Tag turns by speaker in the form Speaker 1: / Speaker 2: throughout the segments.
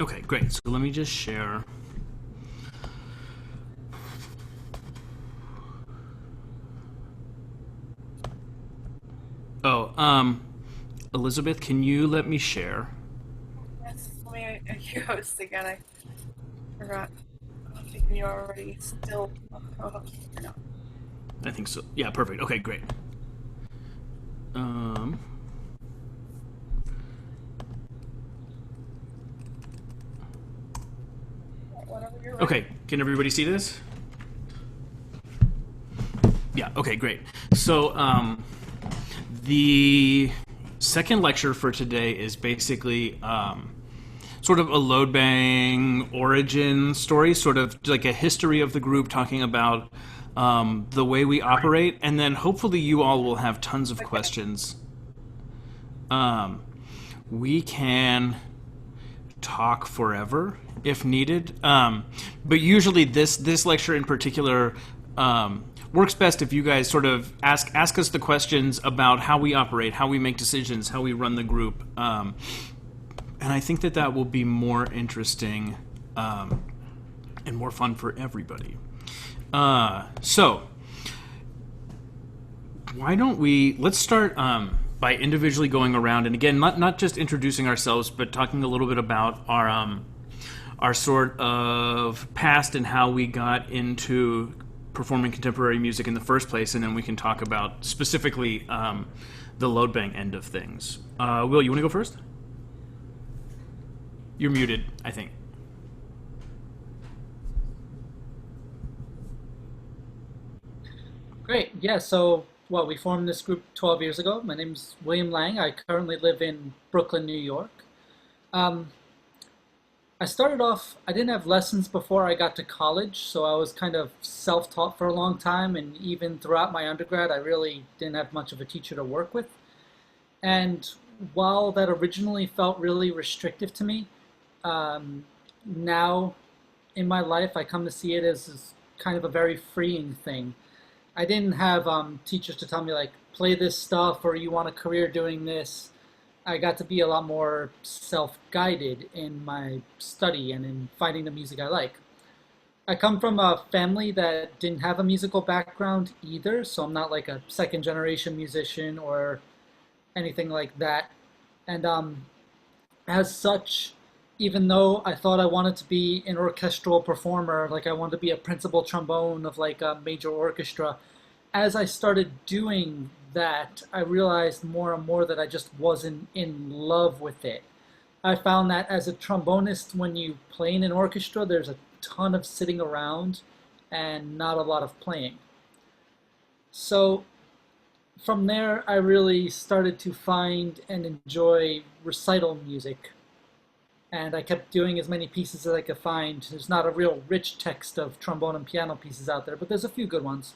Speaker 1: Okay, great. So let me just share. Oh, Elizabeth, can you let me share?
Speaker 2: Yes, let me host again. I forgot. I don't think you already still a co-host or not.
Speaker 1: I think so. Yeah, perfect. Okay, great. Um,
Speaker 2: Whenever you're ready.
Speaker 1: okay, can everybody see this? Yeah, okay, great. So, the second lecture for today is basically sort of a Loadbang origin story, sort of like a history of the group, talking about the way we operate, and then hopefully you all will have tons of
Speaker 2: Okay.
Speaker 1: questions. We can talk forever if needed, but usually this lecture in particular works best if you guys sort of ask us the questions about how we operate, how we make decisions, how we run the group. And I think that that will be more interesting and more fun for everybody. So, why don't let's start by individually going around, and again, not just introducing ourselves, but talking a little bit about our sort of past and how we got into performing contemporary music in the first place, and then we can talk about specifically the Loadbang end of things. Will, you want to go first? You're muted, I think.
Speaker 3: Great. Yeah. So, well, we formed this group 12 years ago. My name's William Lang. I currently live in Brooklyn, New York. Um, I started off, I didn't have lessons before I got to college, so I was kind of self-taught for a long time. And even throughout my undergrad, I really didn't have much of a teacher to work with. And while that originally felt really restrictive to me, um, now in my life, I come to see it as kind of a very freeing thing. I didn't have teachers to tell me like play this stuff or you want a career doing this. I got to be a lot more self-guided in my study and in finding the music I like. I come from a family that didn't have a musical background either, so I'm not like a second generation musician or anything like that. And as such, even though I thought I wanted to be an orchestral performer, like I wanted to be a principal trombone of like a major orchestra, as I started doing that, I realized more and more that I just wasn't in love with it. I found that as a trombonist, when you play in an orchestra, there's a ton of sitting around and not a lot of playing. So from there, I really started to find and enjoy recital music. And I kept doing as many pieces as I could find. There's not a real rich text of trombone and piano pieces out there, but there's a few good ones.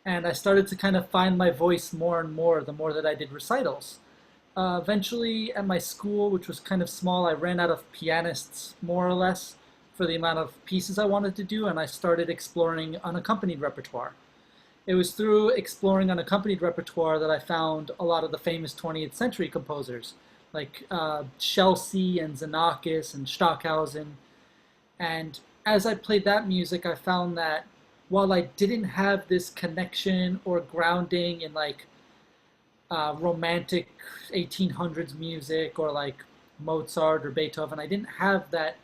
Speaker 3: And I started to kind of find my voice more and more the more that I did recitals. Eventually, at my school, which was kind of small, I ran out of pianists, more or less, for the amount of pieces I wanted to do, and I started exploring unaccompanied repertoire. It was through exploring unaccompanied repertoire that I found a lot of the famous 20th century composers, like Chelsea and Xenakis and Stockhausen. And as I played that music, I found that while I didn't have this connection or grounding in like romantic 1800s music or like Mozart or Beethoven, I didn't have that.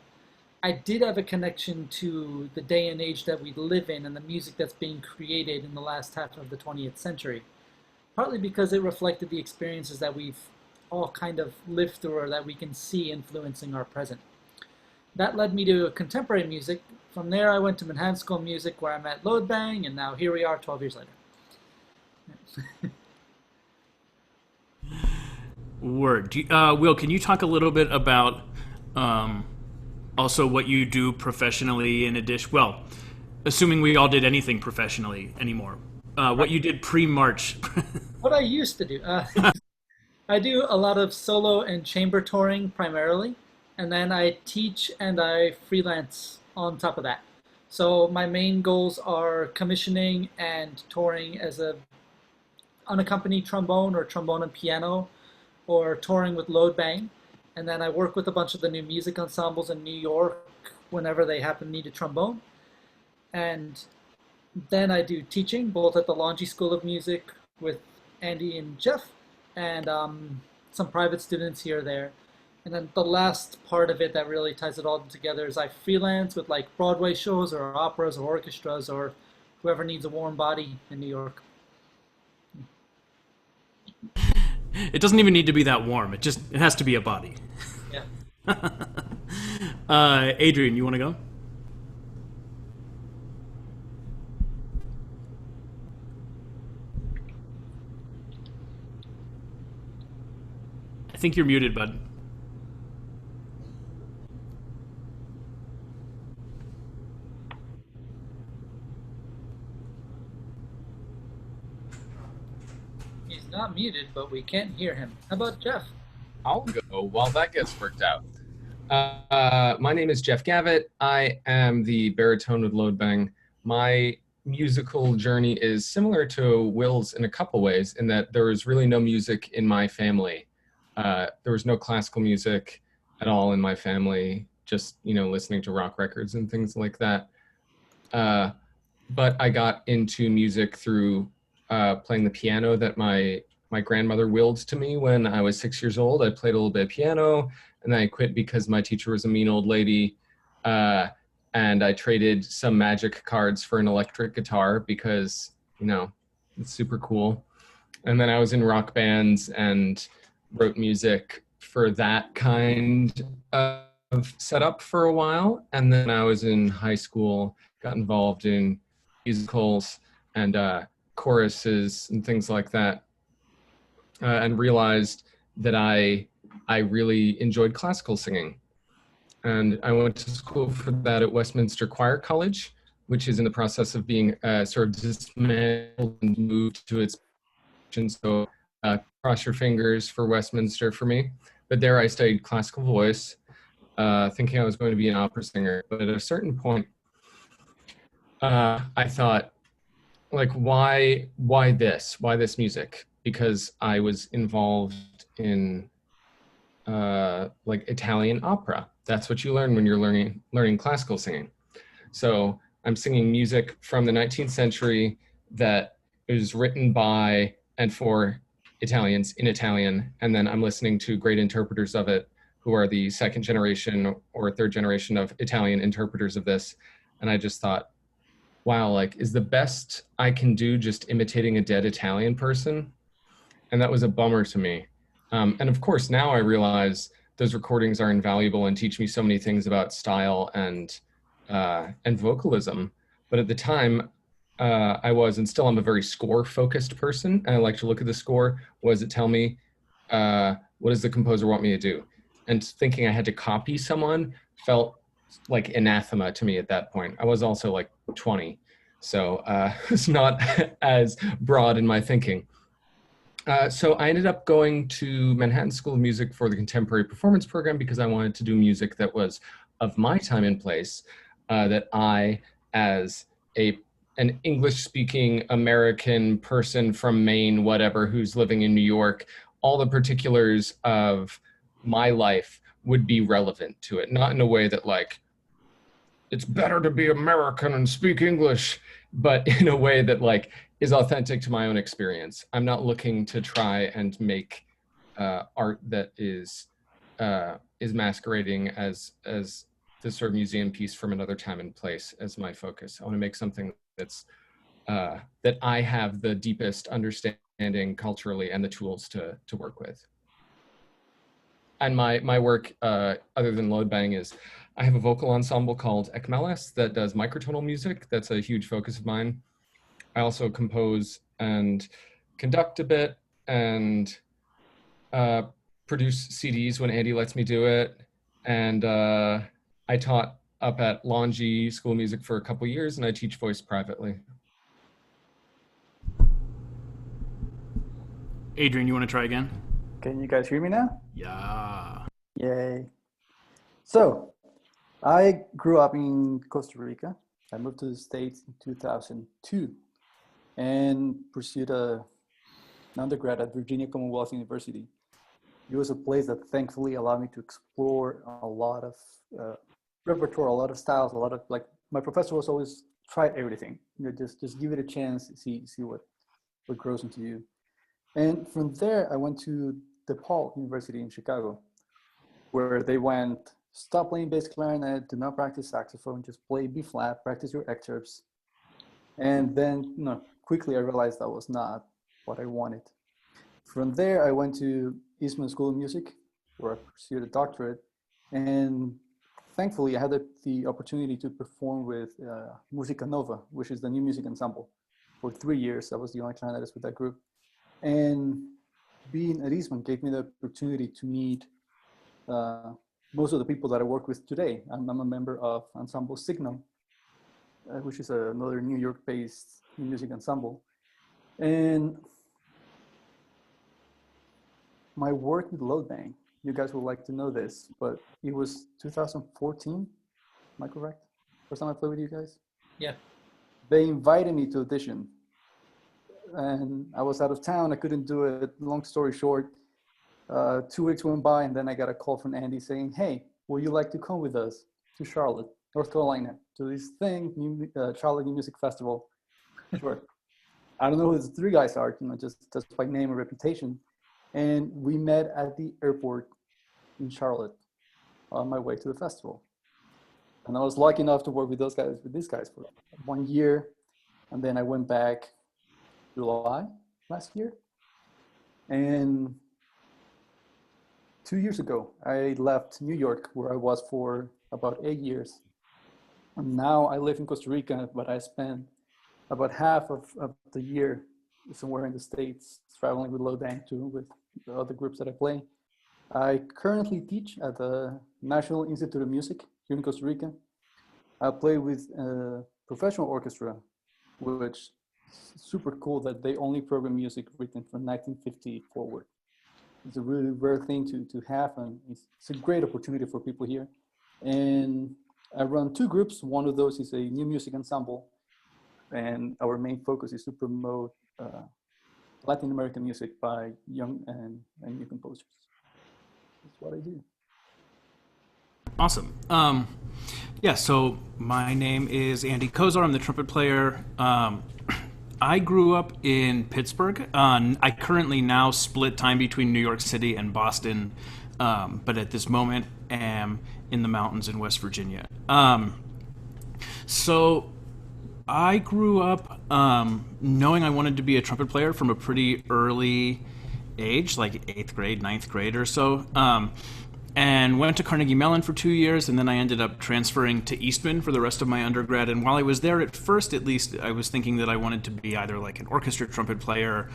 Speaker 3: I did have a connection to the day and age that we live in and the music that's being created in the last half of the 20th century. Partly because it reflected the experiences that we've all kind of lived through or that we can see influencing our present. That led me to contemporary music. From there, I went to Manhattan School of Music where I met Loadbang, and now here we are 12 years later.
Speaker 1: Word. Will, can you talk a little bit about um, also what you do professionally in addition? Well, assuming we all did anything professionally anymore, what you did pre-March.
Speaker 3: What I used to do, I do a lot of solo and chamber touring primarily, and then I teach and I freelance on top of that. So my main goals are commissioning and touring as a unaccompanied trombone or trombone and piano, or touring with Loadbang. And then I work with a bunch of the new music ensembles in New York whenever they happen to need a trombone. And then I do teaching both at the Laundry School of Music with Andy and Jeff, and some private students here or there. And then the last part of it that really ties it all together is I freelance with like Broadway shows or operas or orchestras or whoever needs a warm body in New York.
Speaker 1: It doesn't even need to be that warm. It has to be a body.
Speaker 3: Yeah.
Speaker 1: Adrian, you want to go? I think you're muted, bud.
Speaker 3: He's not muted, but we can't hear him. How about Jeff?
Speaker 4: I'll go while that gets worked out. My name is Jeff Gavitt. I am the baritone with Loadbang. My musical journey is similar to Will's in a couple ways, in that there was really no music in my family. There was no classical music at all in my family, just, listening to rock records and things like that. But I got into music through playing the piano that my grandmother willed to me when I was 6 years old. I played a little bit of piano, and then I quit because my teacher was a mean old lady. And I traded some magic cards for an electric guitar because, it's super cool. And then I was in rock bands and wrote music for that kind of setup for a while. And then I was in high school, got involved in musicals and choruses and things like that, and realized that I really enjoyed classical singing. And I went to school for that at Westminster Choir College, which is in the process of being sort of dismantled and moved to its position. So cross your fingers for Westminster for me. But there I studied classical voice, thinking I was going to be an opera singer. But at a certain point, I thought, like, why this? Why this music? Because I was involved in like Italian opera. That's what you learn when you're learning classical singing. So I'm singing music from the 19th century that is written by and for Italians in Italian, and then I'm listening to great interpreters of it who are the second generation or third generation of Italian interpreters of this. And I just thought, wow, like, is the best I can do just imitating a dead Italian person? And that was a bummer to me. And of course, now I realize those recordings are invaluable and teach me so many things about style and vocalism. But at the time, I was, and still I'm, a very score-focused person, and I like to look at the score. What does it tell me? What does the composer want me to do? And thinking I had to copy someone felt like anathema to me at that point. I was also like 20, so it's not as broad in my thinking. So I ended up going to Manhattan School of Music for the Contemporary Performance Program because I wanted to do music that was of my time and place, that I, as an English-speaking American person from Maine, whatever, who's living in New York, all the particulars of my life would be relevant to it. Not in a way that, like, it's better to be American and speak English, but in a way that, like, is authentic to my own experience. I'm not looking to try and make art that is masquerading as this sort of museum piece from another time and place as my focus. I want to make something that's that I have the deepest understanding culturally and the tools to work with. And my work, other than Loadbang, is I have a vocal ensemble called Ekmeles that does microtonal music. That's a huge focus of mine. I also compose and conduct a bit and produce CDs when Andy lets me do it. And I taught up at Laundry School of Music for a couple years, and I teach voice privately.
Speaker 1: Adrian, you want to try again?
Speaker 5: Can you guys hear me now?
Speaker 1: Yeah.
Speaker 5: Yay. So, I grew up in Costa Rica. I moved to the States in 2002 and pursued an undergrad at Virginia Commonwealth University. it was a place that thankfully allowed me to explore a lot of repertoire, a lot of styles, a lot of like. My professor was always try everything. Just give it a chance, see what grows into you. And from there, I went to DePaul University in Chicago, where they went, stop playing bass clarinet, do not practice saxophone, just play B flat, practice your excerpts. And then, quickly I realized that was not what I wanted. From there, I went to Eastman School of Music, where I pursued a doctorate. And thankfully, I had the opportunity to perform with Musica Nova, which is the new music ensemble, for 3 years. I was the only clarinetist with that group. And being at Eastman gave me the opportunity to meet most of the people that I work with today. I'm a member of Ensemble Signum, which is another New York-based music ensemble. And my work with Loadbang, you guys would like to know this, but it was 2014, am I correct? First time I played with you guys?
Speaker 3: Yeah.
Speaker 5: They invited me to audition, and I was out of town, I couldn't do it. Long story short, 2 weeks went by, and then I got a call from Andy saying, hey, would you like to come with us to Charlotte, North Carolina, to this thing, Charlotte New Music Festival? Sure. I don't know who the 3 guys are, just by name or reputation. And we met at the airport in Charlotte on my way to the festival. And I was lucky enough to work with these guys for 1 year. And then I went back July last year. And 2 years ago, I left New York, where I was for about 8 years. And now I live in Costa Rica, but I spend about half of the year somewhere in the States, traveling with Loadbang too, with the other groups that I play. I currently teach at the National Institute of Music here in Costa Rica. I play with a professional orchestra, which is super cool that they only program music written from 1950 forward. It's a really rare thing to have, and it's a great opportunity for people here. And I run 2 groups. One of those is a new music ensemble, and our main focus is to promote Latin American music by young and new composers. That's what I do.
Speaker 1: Awesome. Yeah, so my name is Andy Kozar. I'm the trumpet player. I grew up in Pittsburgh. I currently now split time between New York City and Boston, but at this moment am in the mountains in West Virginia. So I grew up knowing I wanted to be a trumpet player from a pretty early age, like 8th grade, 9th grade or so. And went to Carnegie Mellon for 2 years, and then I ended up transferring to Eastman for the rest of my undergrad. And while I was there, at first at least, I was thinking that I wanted to be either like an orchestra trumpet player,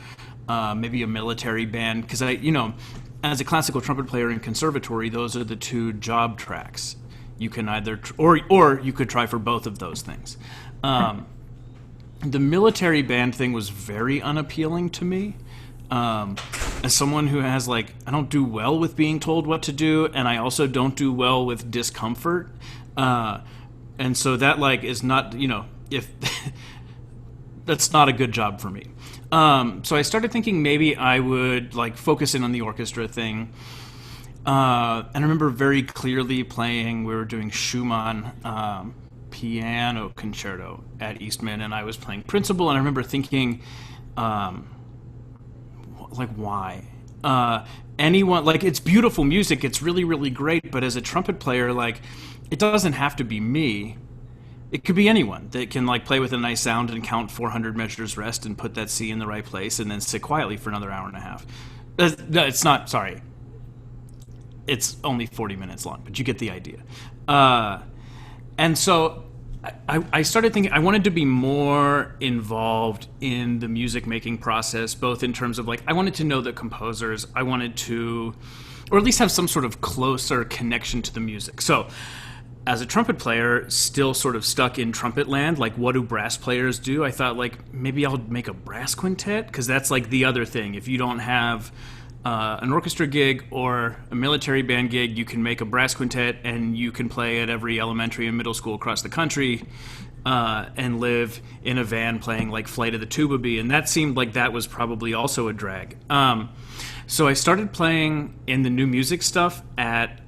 Speaker 1: maybe a military band, because as a classical trumpet player in conservatory, those are the 2 job tracks. You can either, or you could try for both of those things. The military band thing was very unappealing to me. As someone who has I don't do well with being told what to do, and I also don't do well with discomfort. And so that is not, if that's not a good job for me. So I started thinking maybe I would focus in on the orchestra thing. And I remember very clearly we were doing Schumann, piano concerto at Eastman, and I was playing principal, and I remember thinking, why? Anyone, it's beautiful music, it's really, really great, but as a trumpet player, it doesn't have to be me. It could be anyone that can play with a nice sound and count 400 measures rest and put that C in the right place and then sit quietly for another hour and a half. No, it's not, sorry. It's only 40 minutes long, but you get the idea. And so I started thinking I wanted to be more involved in the music making process, both in terms of I wanted to know the composers, I wanted to, or at least have some sort of closer connection to the music. So as a trumpet player, still sort of stuck in trumpet land, what do brass players do? I thought maybe I'll make a brass quintet, because that's the other thing. If you don't have an orchestra gig or a military band gig. You can make a brass quintet, and you can play at every elementary and middle school across the country, and live in a van playing like Flight of the Tuba Bee. And that seemed like that was probably also a drag. So I started playing in the new music stuff at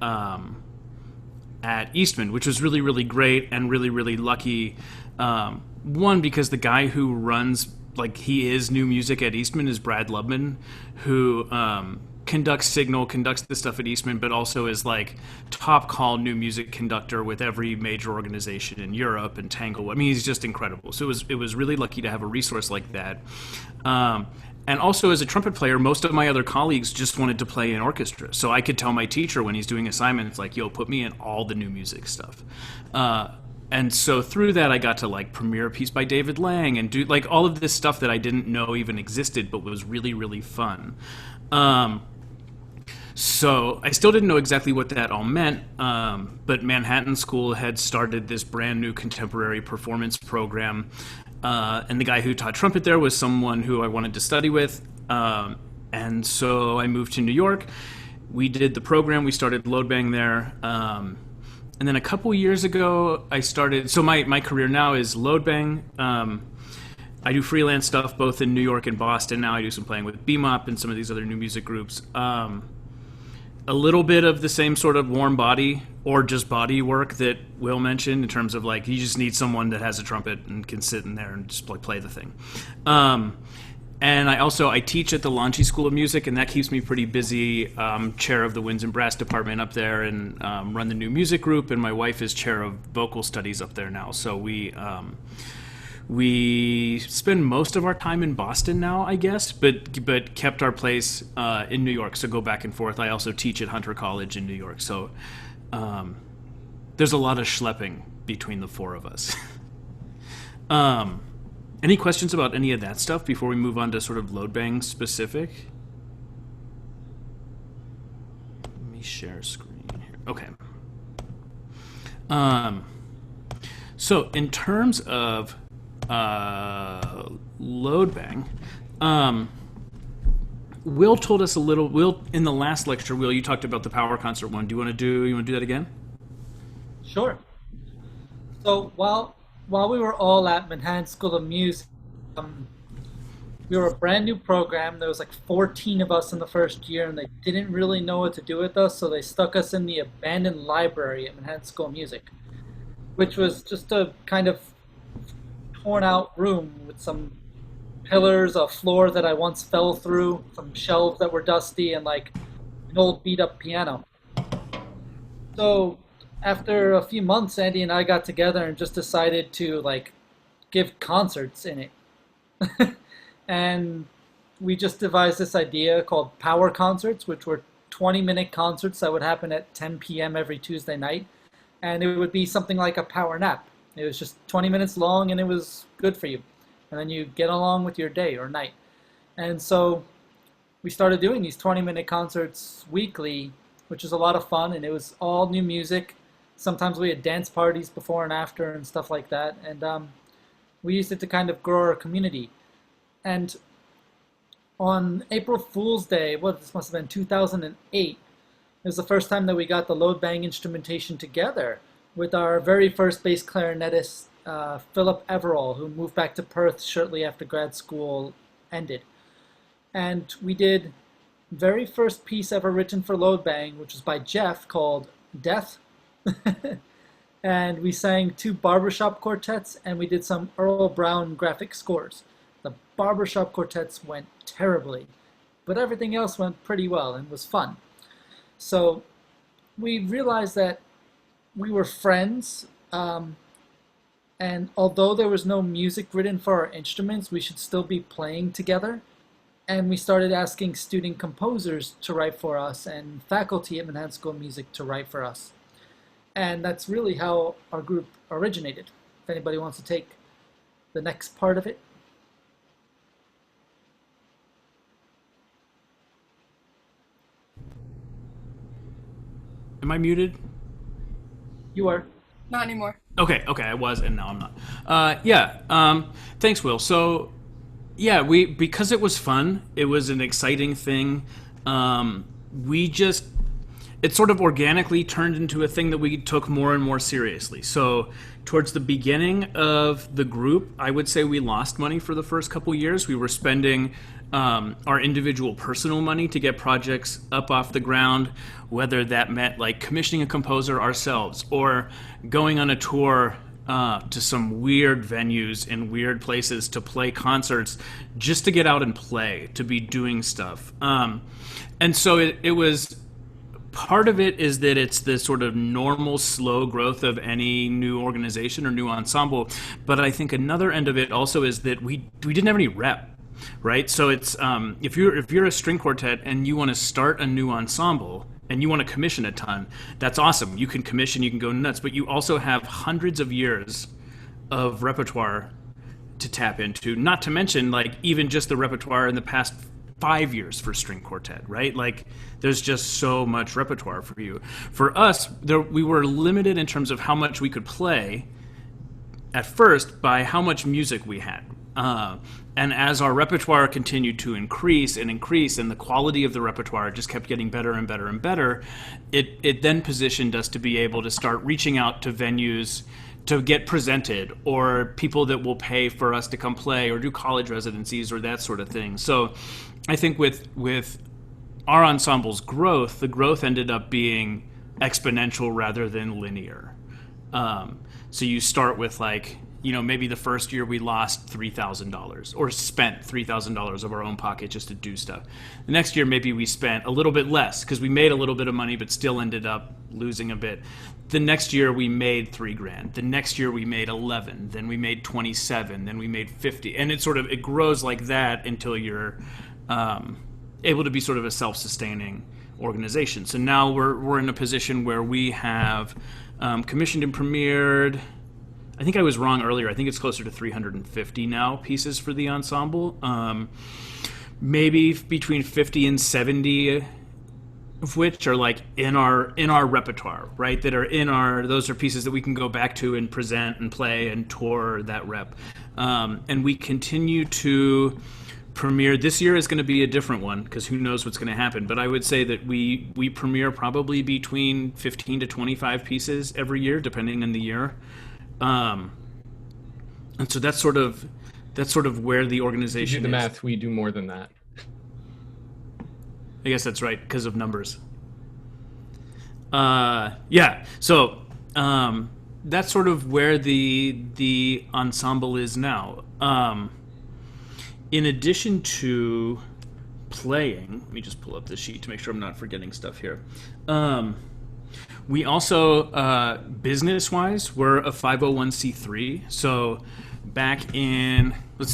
Speaker 1: Eastman, which was really, really great and really, really lucky. One, because the guy who runs, like, he is new music at Eastman is Brad Lubman, who conducts Signal, conducts this stuff at Eastman, but also is like top call new music conductor with every major organization in Europe and Tangle. I mean, he's just incredible. So it was really lucky to have a resource like that. And also, as a trumpet player, most of my other colleagues just wanted to play in orchestra. So I could tell my teacher when he's doing assignments, like, yo, put me in all the new music stuff. And so through that, I got to like premiere a piece by David Lang and do like all of this stuff that I didn't know even existed, but was really, really fun. So I still didn't know exactly what that all meant, but Manhattan School had started this brand new contemporary performance program, and the guy who taught trumpet there was someone who I wanted to study with, and so I moved to New York. We did the program. We started Loadbang there. And then a couple years ago, I started... So my career now is Loadbang. I do freelance stuff both in New York and Boston. Now I do some playing with BMOP and some of these other new music groups. A little bit of the same sort of warm body or just body work that Will mentioned, in terms of like you just need someone that has a trumpet and can sit in there and just like play the thing. And I teach at the Launchie School of Music, and that keeps me pretty busy. Chair of the Winds and Brass department up there, and run the new music group. And my wife is chair of vocal studies up there now. So we spend most of our time in Boston now, I guess, but kept our place in New York. So go back and forth. I also teach at Hunter College in New York. So there's a lot of schlepping between the four of us. Any questions about any of that stuff before we move on to sort of Loadbang specific? Let me share screen here. Okay. So in terms of Loadbang, Will told us a little. Will, in the last lecture, Will, you talked about the power concert one. You want to do that again?
Speaker 3: Sure. So while we were all at Manhattan School of Music, we were a brand new program. There was like 14 of us in the first year, and they didn't really know what to do with us, so they stuck us in the abandoned library at Manhattan School of Music, which was just a kind of torn out room with some pillars, a floor that I once fell through, some shelves that were dusty, and like an old beat up piano. So after a few months, Andy and I got together and just decided to like give concerts in it. And we just devised this idea called power concerts, which were 20-minute concerts that would happen at 10 p.m. every Tuesday night. And it would be something like a power nap. It was just 20 minutes long, and it was good for you. And then you get along with your day or night. And so we started doing these 20-minute concerts weekly, which is a lot of fun, and it was all new music. Sometimes we had dance parties before and after and stuff like that. And we used it to kind of grow our community. And on April Fool's Day, this must have been 2008, it was the first time that we got the Loadbang instrumentation together with our very first bass clarinetist, Philip Everall, who moved back to Perth shortly after grad school ended. And we did the very first piece ever written for Loadbang, which was by Jeff, called Death. And we sang 2 barbershop quartets, and we did some Earl Brown graphic scores. The barbershop quartets went terribly, but everything else went pretty well and was fun. So we realized that we were friends, and although there was no music written for our instruments, we should still be playing together. And we started asking student composers to write for us and faculty at Manhattan School of Music to write for us. And that's really how our group originated. If anybody wants to take the next part of it.
Speaker 1: Am I muted?
Speaker 3: You are.
Speaker 2: Not anymore.
Speaker 1: Okay, I was, and now I'm not. Thanks, Will. So, yeah, because it was fun, it was an exciting thing. we just it sort of organically turned into a thing that we took more and more seriously. So towards the beginning of the group, I would say we lost money for the first couple years. We were spending our individual personal money to get projects up off the ground, whether that meant like commissioning a composer ourselves or going on a tour to some weird venues in weird places to play concerts just to get out and play, to be doing stuff. And so it was part of it is that it's the sort of normal slow growth of any new organization or new ensemble, but I think another end of it also is that we didn't have any rep, right? So it's if you're a string quartet and you want to start a new ensemble and you want to commission a ton, that's awesome. You can commission, you can go nuts, but you also have hundreds of years of repertoire to tap into, not to mention like even just the repertoire in the past 5 years for string quartet, right? Like there's just so much repertoire for you. For us, we were limited in terms of how much we could play at first by how much music we had. And as our repertoire continued to increase and increase, and the quality of the repertoire just kept getting better and better and better, it then positioned us to be able to start reaching out to venues to get presented, or people that will pay for us to come play or do college residencies or that sort of thing. So I think with our ensemble's growth, the growth ended up being exponential rather than linear. So you start with like, maybe the first year we lost $3,000 or spent $3,000 of our own pocket just to do stuff. The next year, maybe we spent a little bit less because we made a little bit of money, but still ended up losing a bit. The next year we made $3,000. The next year we made 11. Then we made 27. Then we made 50. And it grows like that until you're able to be sort of a self-sustaining organization. So now we're in a position where we have commissioned and premiered. I think I was wrong earlier. I think it's closer to 350 now pieces for the ensemble. Maybe between 50 and 70 of which are like in our repertoire, right? Those are pieces that we can go back to and present and play and tour that rep. And we continue to premiere. This year is going to be a different one because who knows what's going to happen. But I would say that we premiere probably between 15 to 25 pieces every year, depending on the year. And so that's sort of where the organization
Speaker 4: You do the math, we do more than that.
Speaker 1: I guess that's right because of numbers. Yeah. So that's sort of where the ensemble is now. In addition to playing, let me just pull up the sheet to make sure I'm not forgetting stuff here. We also, business-wise, we're a 501c3. So back in,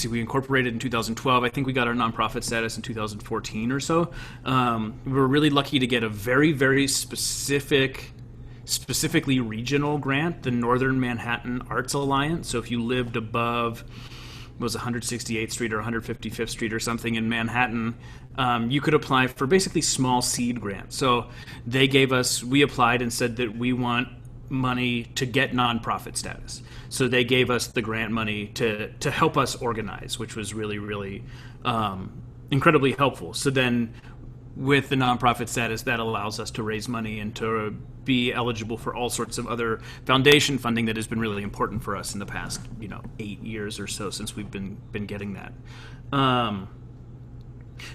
Speaker 1: we incorporated in 2012. I think we got our nonprofit status in 2014 or so. We were really lucky to get a very, very specifically regional grant, the Northern Manhattan Arts Alliance. So if you lived above, was 168th Street or 155th Street or something in Manhattan, you could apply for basically small seed grants. So we applied and said that we want money to get nonprofit status. So they gave us the grant money to help us organize, which was really, really incredibly helpful. So then with the nonprofit status, that allows us to raise money and to be eligible for all sorts of other foundation funding that has been really important for us in the past, 8 years or so since we've been getting that. Do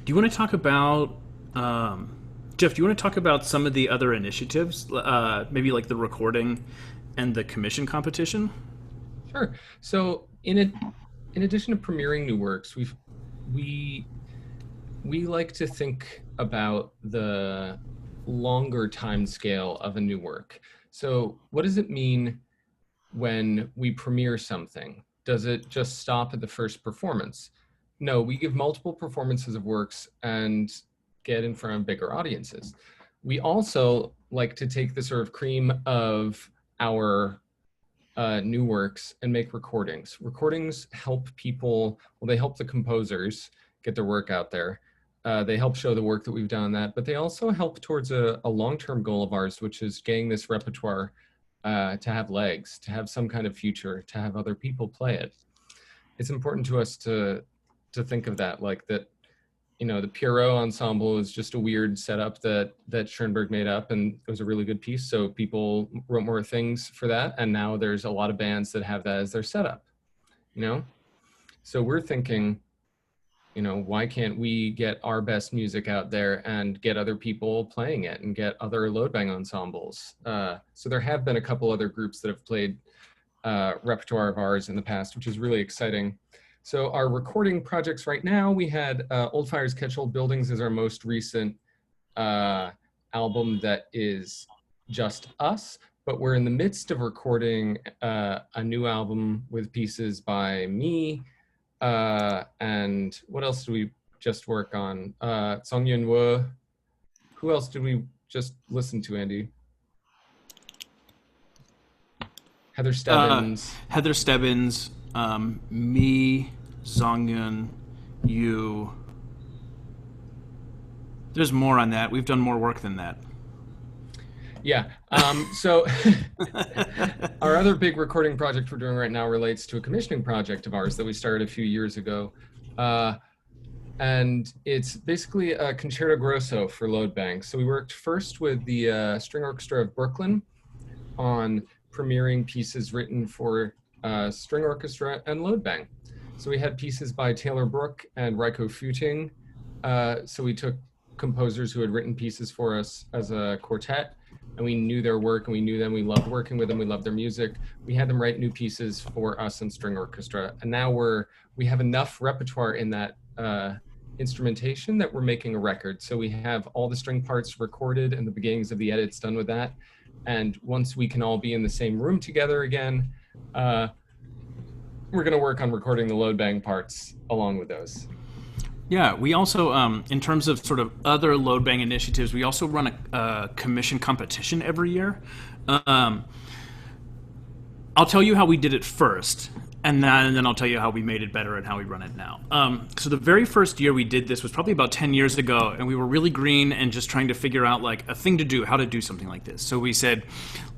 Speaker 1: you want to talk about, Jeff, do you want to talk about some of the other initiatives, maybe like the recording and the commission competition?
Speaker 4: Sure. So in addition to premiering new works, we like to think about the longer time scale of a new work. So what does it mean when we premiere something? Does it just stop at the first performance? No, we give multiple performances of works and get in front of bigger audiences. We also like to take the sort of cream of our new works and make recordings. Recordings help people, they help the composers get their work out there. They help show the work that we've done on that, but they also help towards a long-term goal of ours, which is getting this repertoire to have legs, to have some kind of future, to have other people play it. It's important to us to think of that, like that the Pierrot ensemble is just a weird setup that Schoenberg made up, and it was a really good piece. So people wrote more things for that, and now there's a lot of bands that have that as their setup. So we're thinking, why can't we get our best music out there and get other people playing it and get other Loadbang ensembles? So there have been a couple other groups that have played repertoire of ours in the past, which is really exciting. So our recording projects right now, we had Old Fires Catch Old Buildings is our most recent album that is just us, but we're in the midst of recording a new album with pieces by me, and what else did we just work on? Song Yun Wo. Who else did we just listen to, Andy? Heather Stebbins.
Speaker 1: Heather Stebbins, me, Zongyun, you. There's more on that. We've done more work than that.
Speaker 4: Yeah. So our other big recording project we're doing right now relates to a commissioning project of ours that we started a few years ago. And it's basically a concerto grosso for Loadbang. So we worked first with the String Orchestra of Brooklyn on premiering pieces written for string orchestra and Loadbang. So we had pieces by Taylor Brook and Raiko Futing. So we took composers who had written pieces for us as a quartet, and we knew their work and we knew them. We loved working with them. We loved their music. We had them write new pieces for us and string orchestra. And now we have enough repertoire in that instrumentation that we're making a record. So we have all the string parts recorded and the beginnings of the edits done with that. And once we can all be in the same room together again, we're going to work on recording the Loadbang parts along with those.
Speaker 1: Yeah, we also, in terms of sort of other Loadbang initiatives, we also run a commission competition every year. I'll tell you how we did it first, and then I'll tell you how we made it better and how we run it now. So the very first year we did this was probably about 10 years ago, and we were really green and just trying to figure out like a thing to do, how to do something like this. So we said,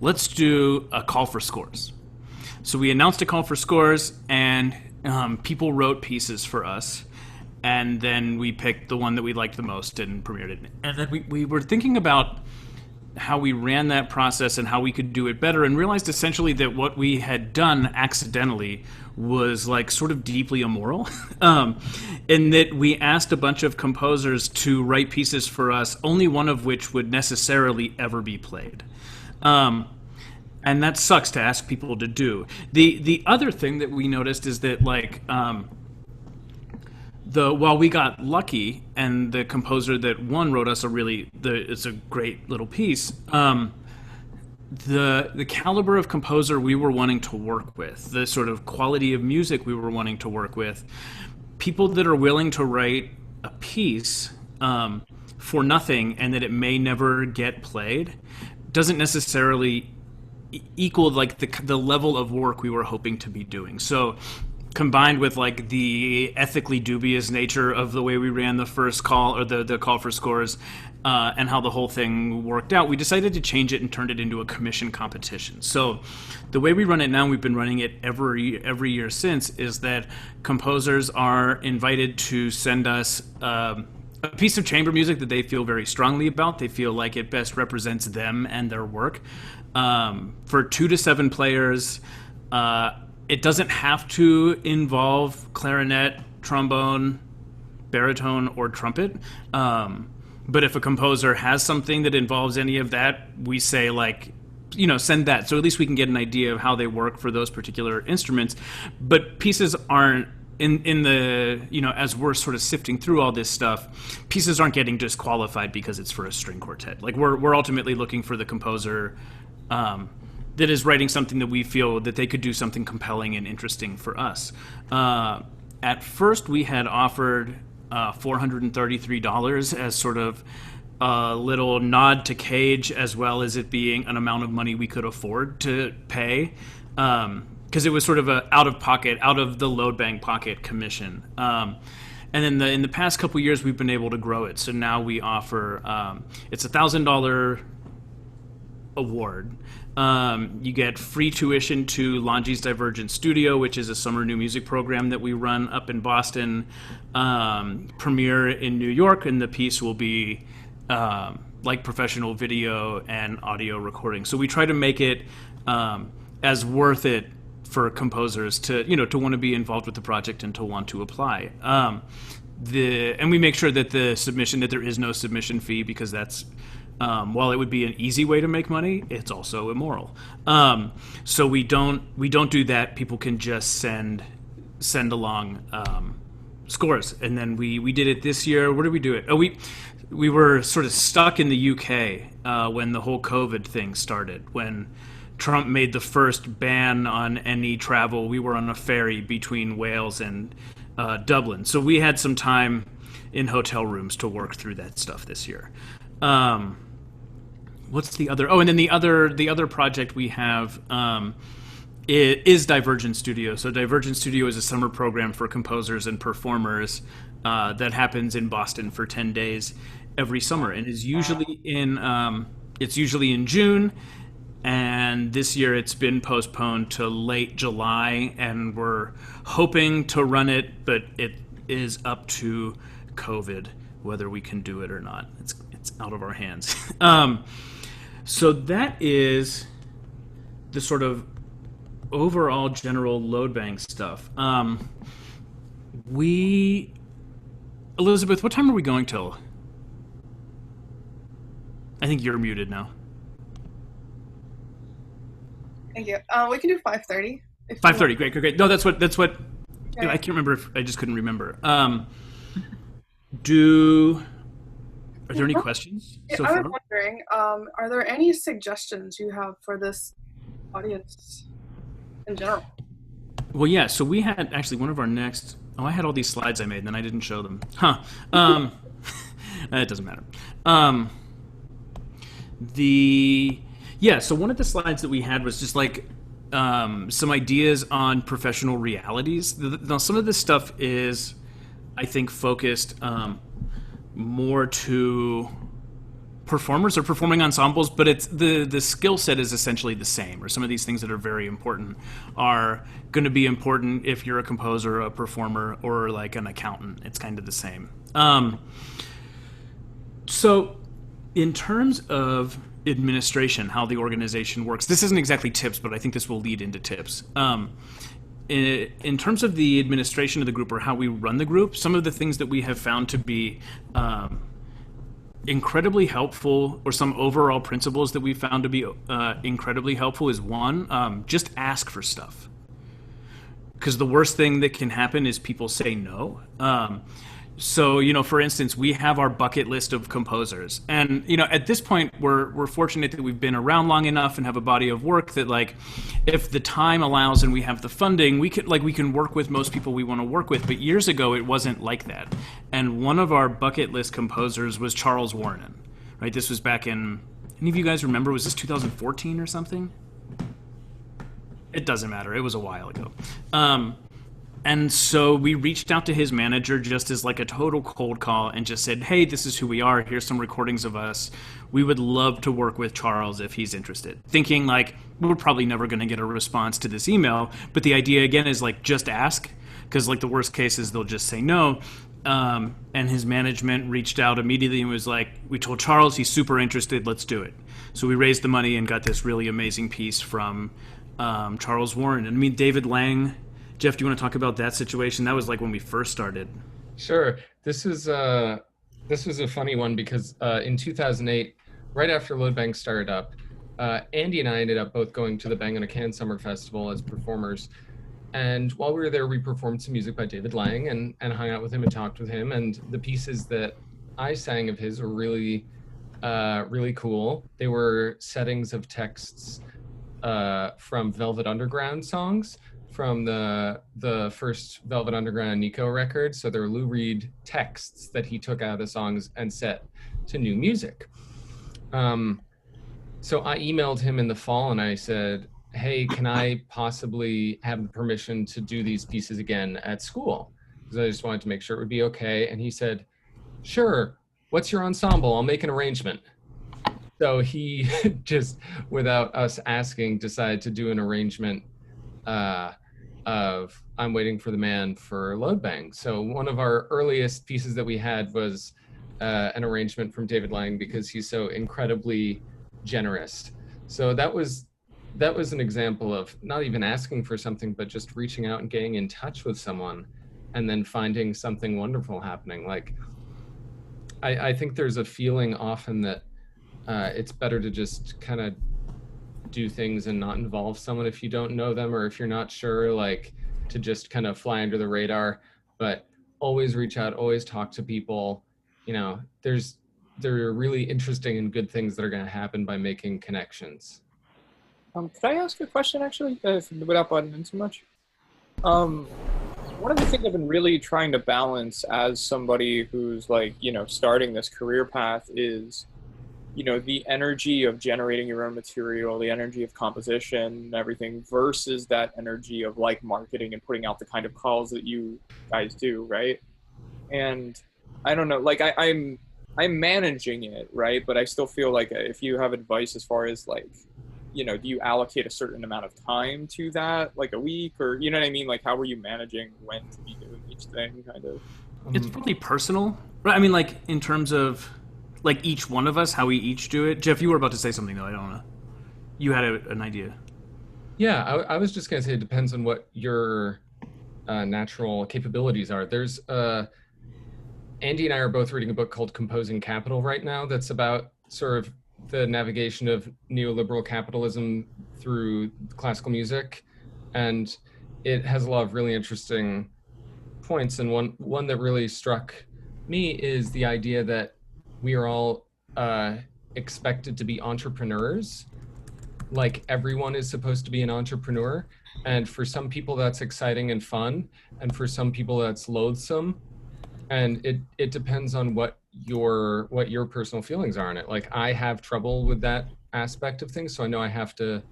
Speaker 1: let's do a call for scores. So we announced a call for scores, and people wrote pieces for us. And then we picked the one that we liked the most and premiered it. And then we were thinking about how we ran that process and how we could do it better, and realized essentially that what we had done accidentally was like sort of deeply immoral. In that we asked a bunch of composers to write pieces for us, only one of which would necessarily ever be played. And that sucks to ask people to do. The other thing that we noticed is that like while we got lucky, and the composer that won wrote us it's a great little piece. The caliber of composer we were wanting to work with, the sort of quality of music we were wanting to work with, people that are willing to write a piece for nothing and that it may never get played, doesn't necessarily equal like the level of work we were hoping to be doing. So, combined with like the ethically dubious nature of the way we ran the first call, or the call for scores, and how the whole thing worked out, we decided to change it and turned it into a commission competition. So the way we run it now, we've been running it every year since, is that composers are invited to send us a piece of chamber music that they feel very strongly about. They feel like it best represents them and their work. For 2 to 7 players, it doesn't have to involve clarinet, trombone, baritone, or trumpet. But if a composer has something that involves any of that, we say like, send that. So at least we can get an idea of how they work for those particular instruments. But pieces aren't, in the, as we're sort of sifting through all this stuff, pieces aren't getting disqualified because it's for a string quartet. Like we're ultimately looking for the composer that is writing something that we feel that they could do something compelling and interesting for us. At first, we had offered $433 as sort of a little nod to Cage, as well as it being an amount of money we could afford to pay, because it was sort of a out of the Loadbang pocket commission. And then in the past couple years, we've been able to grow it. So now we offer it's $1,000 award. You get free tuition to Longy's Divergent Studio, which is a summer new music program that we run up in Boston, premiere in New York, and the piece will be like professional video and audio recording. So we try to make it as worth it for composers to to want to be involved with the project and to want to apply. And we make sure that that there is no submission fee, because that's while it would be an easy way to make money, it's also immoral. So we don't do that. People can just send along scores, and then we did it this year. Where did we do it? Oh, we were sort of stuck in the UK when the whole COVID thing started. When Trump made the first ban on any travel, we were on a ferry between Wales and Dublin. So we had some time in hotel rooms to work through that stuff this year. What's the other? Oh, and then the other project we have is Divergent Studio. So Divergent Studio is a summer program for composers and performers that happens in Boston for 10 days every summer, and is usually in June. And this year it's been postponed to late July, and we're hoping to run it, but it is up to COVID whether we can do it or not. It's out of our hands. So that is the sort of overall general Loadbang stuff. Elizabeth, what time are we going till? I think you're muted now.
Speaker 2: Thank you. We can do 5:30.
Speaker 1: 5:30. Great. No, that's what.
Speaker 2: Okay.
Speaker 1: I can't remember. I just couldn't remember. Are there any questions so
Speaker 2: I
Speaker 1: far?
Speaker 2: was wondering, are there any suggestions you have for this audience in general?
Speaker 1: Well, yeah. So we had actually one of our next. Oh, I had all these slides I made, and then I didn't show them. Huh. It doesn't matter. So one of the slides that we had was just like some ideas on professional realities. Now, some of this stuff is, I think, focused more to performers or performing ensembles, but it's the skill set is essentially the same. Or some of these things that are very important are going to be important if you're a composer, a performer, or like an accountant. It's kind of the same. So in terms of administration, how the organization works, this isn't exactly tips, but I think this will lead into tips. In terms of the administration of the group or how we run the group, some of the things that we have found to be incredibly helpful, or some overall principles that we found to be incredibly helpful, is one, just ask for stuff. Because the worst thing that can happen is people say no. So, for instance, we have our bucket list of composers. And, at this point, we're fortunate that we've been around long enough and have a body of work that, like, if the time allows and we have the funding, we can work with most people we want to work with. But years ago, it wasn't like that. And one of our bucket list composers was Charles Warren, right? This was back in, any of you guys remember, was this 2014 or something? It doesn't matter. It was a while ago. And so we reached out to his manager just as like a total cold call and just said, hey, this is who we are. Here's some recordings of us. We would love to work with Charles if he's interested. Thinking like, we're probably never going to get a response to this email. But the idea, again, is like, just ask. Because like the worst case is they'll just say no. And his management reached out immediately and was like, we told Charles he's super interested. Let's do it. So we raised the money and got this really amazing piece from Charles Warren. And I mean, David Lang. Jeff, do you want to talk about that situation? That was like when we first started.
Speaker 4: Sure. This was a funny one because in 2008, right after Loadbang started up, Andy and I ended up both going to the Bang on a Can Summer Festival as performers. And while we were there, we performed some music by David Lang and hung out with him and talked with him. And the pieces that I sang of his were really, really cool. They were settings of texts from Velvet Underground songs, from the first Velvet Underground Nico record. So there were Lou Reed texts that he took out of songs and set to new music. So I emailed him in the fall and I said, hey, can I possibly have the permission to do these pieces again at school? Because I just wanted to make sure it would be okay. And he said, sure, what's your ensemble? I'll make an arrangement. So he just, without us asking, decided to do an arrangement of I'm Waiting for the Man for Loadbang. So one of our earliest pieces that we had was an arrangement from David Lang, because he's so incredibly generous. So that was an example of not even asking for something, but just reaching out and getting in touch with someone and then finding something wonderful happening. Like, I think there's a feeling often that it's better to just kind of do things and not involve someone if you don't know them, or if you're not sure, like, to just kind of fly under the radar. But always reach out, always talk to people. You know, there are really interesting and good things that are going to happen by making connections.
Speaker 6: Could I ask a question, actually, without butting in too much? One of the things I've been really trying to balance as somebody who's, like, you know, starting this career path is, you know, the energy of generating your own material, the energy of composition and everything, versus that energy of, like, marketing and putting out the kind of calls that you guys do, right? And I don't know, like, I'm managing it, right? But I still feel like if you have advice as far as, like, you know, do you allocate a certain amount of time to that, like a week, or, you know what I mean? Like, how are you managing when to be doing each thing, kind of?
Speaker 1: It's really personal, right? I mean, like, in terms of, like, each one of us, how we each do it. Jeff, you were about to say something, though. I don't know. You had an idea.
Speaker 4: Yeah, I was just going to say it depends on what your natural capabilities are. There's Andy and I are both reading a book called Composing Capital right now that's about sort of the navigation of neoliberal capitalism through classical music. And it has a lot of really interesting points. And one that really struck me is the idea that we are all expected to be entrepreneurs. Like, everyone is supposed to be an entrepreneur. And for some people that's exciting and fun. And for some people that's loathsome. And it depends on what your personal feelings are on it. Like, I have trouble with that aspect of things. So I know I have to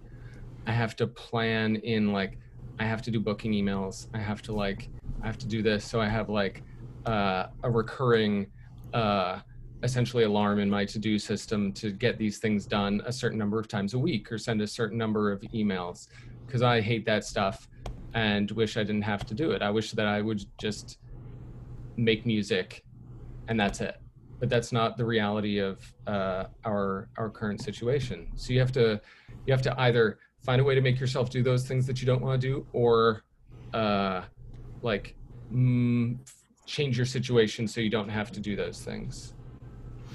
Speaker 4: plan in, like, I have to do booking emails. I have to do this. So I have, like, a recurring, essentially alarm in my to-do system to get these things done a certain number of times a week, or send a certain number of emails, because I hate that stuff and wish I didn't have to do it. I wish that I would just make music and that's it. But that's not the reality of our current situation. So you have to either find a way to make yourself do those things that you don't want to do, or change your situation so you don't have to do those things.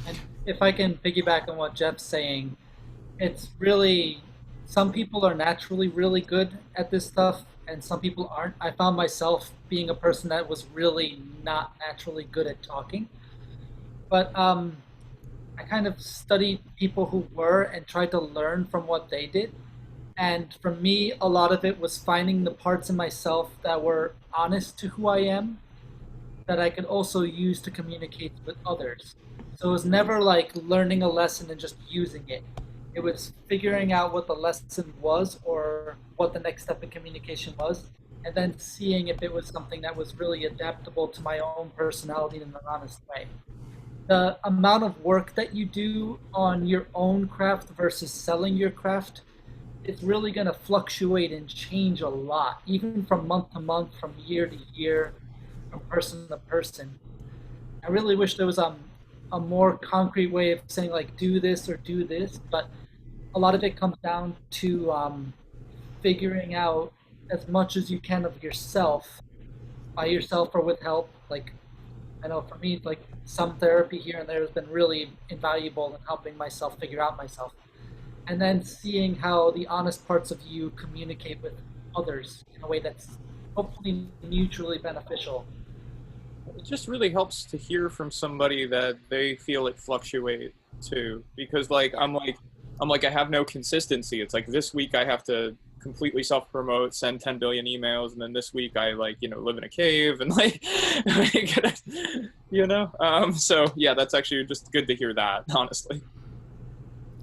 Speaker 3: And if I can piggyback on what Jeff's saying, it's really, some people are naturally really good at this stuff and some people aren't. I found myself being a person that was really not naturally good at talking. But I kind of studied people who were and tried to learn from what they did. And for me, a lot of it was finding the parts in myself that were honest to who I am, that I could also use to communicate with others. So it was never like learning a lesson and just using it. It was figuring out what the lesson was or what the next step in communication was, and then seeing if it was something that was really adaptable to my own personality in an honest way. The amount of work that you do on your own craft versus selling your craft, it's really going to fluctuate and change a lot, even from month to month, from year to year, from person to person. I really wish there was a more concrete way of saying, like, do this or do this, but a lot of it comes down to figuring out as much as you can of yourself, by yourself or with help. Like, I know for me, like, some therapy here and there has been really invaluable in helping myself figure out myself. And then seeing how the honest parts of you communicate with others in a way that's hopefully mutually beneficial.
Speaker 6: It just really helps to hear from somebody that they feel it fluctuate too, because I'm like I have no consistency. It's like this week I have to completely self-promote, send 10 billion emails, and then this week I live in a cave and so yeah, that's actually just good to hear that, honestly.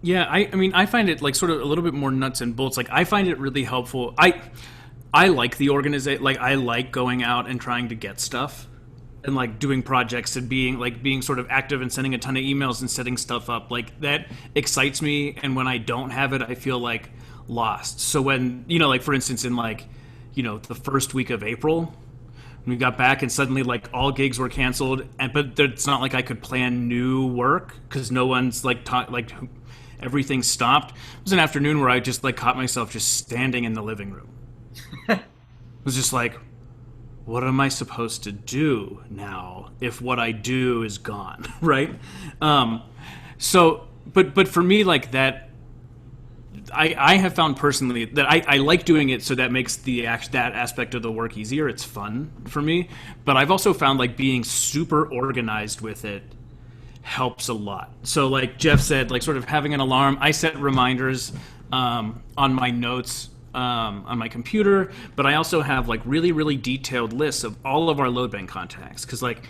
Speaker 1: Yeah, I mean, I find it, like, sort of a little bit more nuts and bolts. Like, I find it really helpful. I like the organization. Like, I like going out and trying to get stuff. and like doing projects and being sort of active and sending a ton of emails and setting stuff up, like that excites me. And when I don't have it, I feel like lost. So when, like for instance, in like, the first week of April, we got back and suddenly like all gigs were canceled, but it's not like I could plan new work because no one's like everything stopped. It was an afternoon where I just like caught myself just standing in the living room. It was just like, what am I supposed to do now if what I do is gone, right? So, but for me, like that, I have found personally that I like doing it, so that makes that aspect of the work easier. It's fun for me, but I've also found like being super organized with it helps a lot. So like Jeff said, like sort of having an alarm. I set reminders on my notes on my computer, but I also have like really, really detailed lists of all of our Loadbang contacts. Because like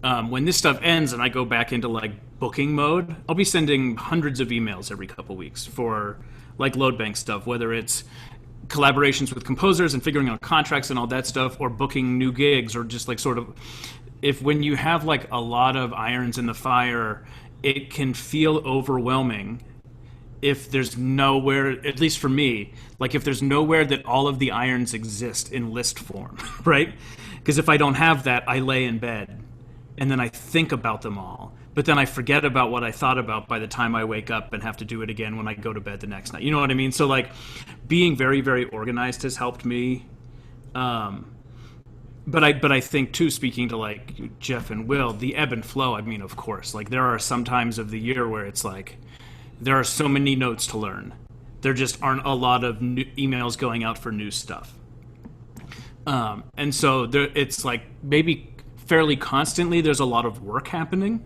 Speaker 1: when this stuff ends and I go back into like booking mode, I'll be sending hundreds of emails every couple weeks for like Loadbang stuff, whether it's collaborations with composers and figuring out contracts and all that stuff, or booking new gigs, or just like sort of when you have like a lot of irons in the fire, it can feel overwhelming if there's nowhere, at least for me, like if there's nowhere that all of the irons exist in list form, right? Because if I don't have that, I lay in bed and then I think about them all, but then I forget about what I thought about by the time I wake up and have to do it again when I go to bed the next night. You know what I mean? So like being very, very organized has helped me. But I think too, speaking to like Jeff and Will, the ebb and flow, I mean, of course, like there are some times of the year where it's like, there are so many notes to learn. There just aren't a lot of new emails going out for new stuff. And so it's like maybe fairly constantly there's a lot of work happening.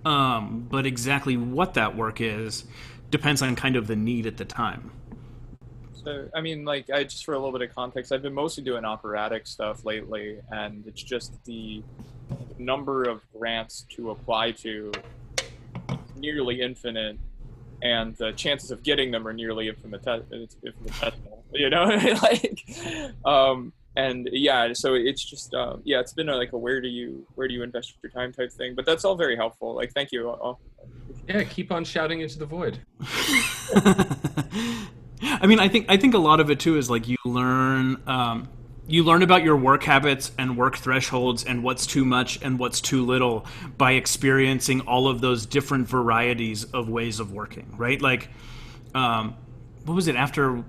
Speaker 1: But exactly what that work is depends on kind of the need at the time.
Speaker 6: So, I mean, like, just for a little bit of context, I've been mostly doing operatic stuff lately, and it's just the number of grants to apply to nearly infinite, and the chances of getting them are nearly infinitesimal, like, and yeah, so it's just, yeah, it's been like a where do you invest your time type thing, but that's all very helpful. Like, thank you.
Speaker 4: Yeah, keep on shouting into the void.
Speaker 1: I mean, I think a lot of it too is like you learn about your work habits and work thresholds and what's too much and what's too little by experiencing all of those different varieties of ways of working, right? Like, what was it after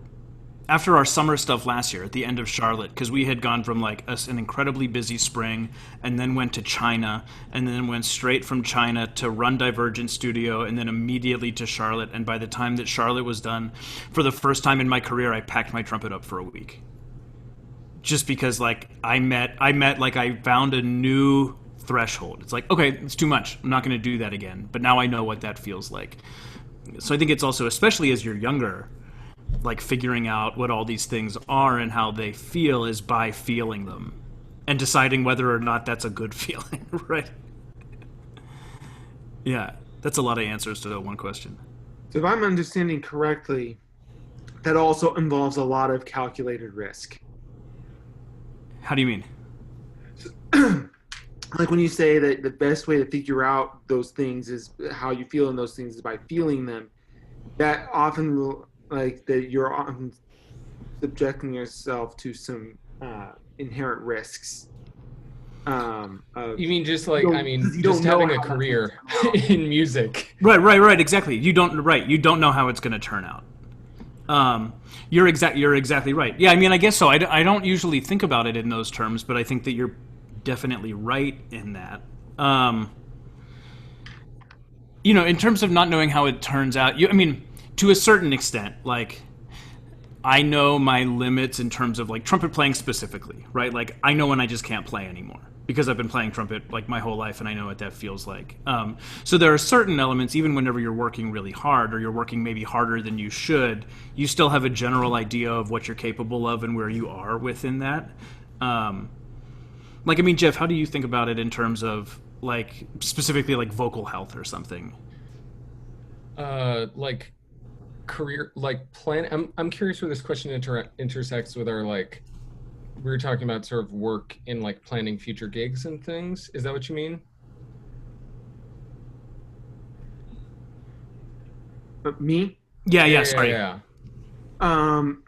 Speaker 1: our summer stuff last year at the end of Charlotte, because we had gone from like an incredibly busy spring and then went to China and then went straight from China to run Divergent Studio and then immediately to Charlotte. And by the time that Charlotte was done, for the first time in my career, I packed my trumpet up for a week. Just because like I found a new threshold. It's like, okay, it's too much. I'm not going to do that again. But now I know what that feels like. So I think it's also, especially as you're younger, like figuring out what all these things are and how they feel is by feeling them and deciding whether or not that's a good feeling, right? Yeah, that's a lot of answers to that one question.
Speaker 7: So if I'm understanding correctly, that also involves a lot of calculated risk.
Speaker 1: How do you mean?
Speaker 7: Like when you say that the best way to figure out those things is how you feel in those things is by feeling them, that often will, like that you're often subjecting yourself to some inherent risks.
Speaker 4: You mean just like, I mean, just having a career in music.
Speaker 1: Right, exactly. You don't know how it's going to turn out. You're exactly right. Yeah, I mean, I guess so. I don't usually think about it in those terms, but I think that you're definitely right in that. In terms of not knowing how it turns out, I mean, to a certain extent, like, I know my limits in terms of like trumpet playing specifically, right? Like, I know when I just can't play anymore because I've been playing trumpet like my whole life and I know what that feels like. So there are certain elements, even whenever you're working really hard or you're working maybe harder than you should, you still have a general idea of what you're capable of and where you are within that. Like, I mean, Jeff, how do you think about it in terms of like specifically like vocal health or something?
Speaker 4: Like career, like plan. I'm curious where this question intersects with our like we were talking about sort of work in like planning future gigs and things. Is that what you mean?
Speaker 7: But me,
Speaker 1: Yeah,
Speaker 4: Yeah,
Speaker 1: yeah.
Speaker 4: yeah,
Speaker 1: Sorry.
Speaker 4: yeah.
Speaker 7: um,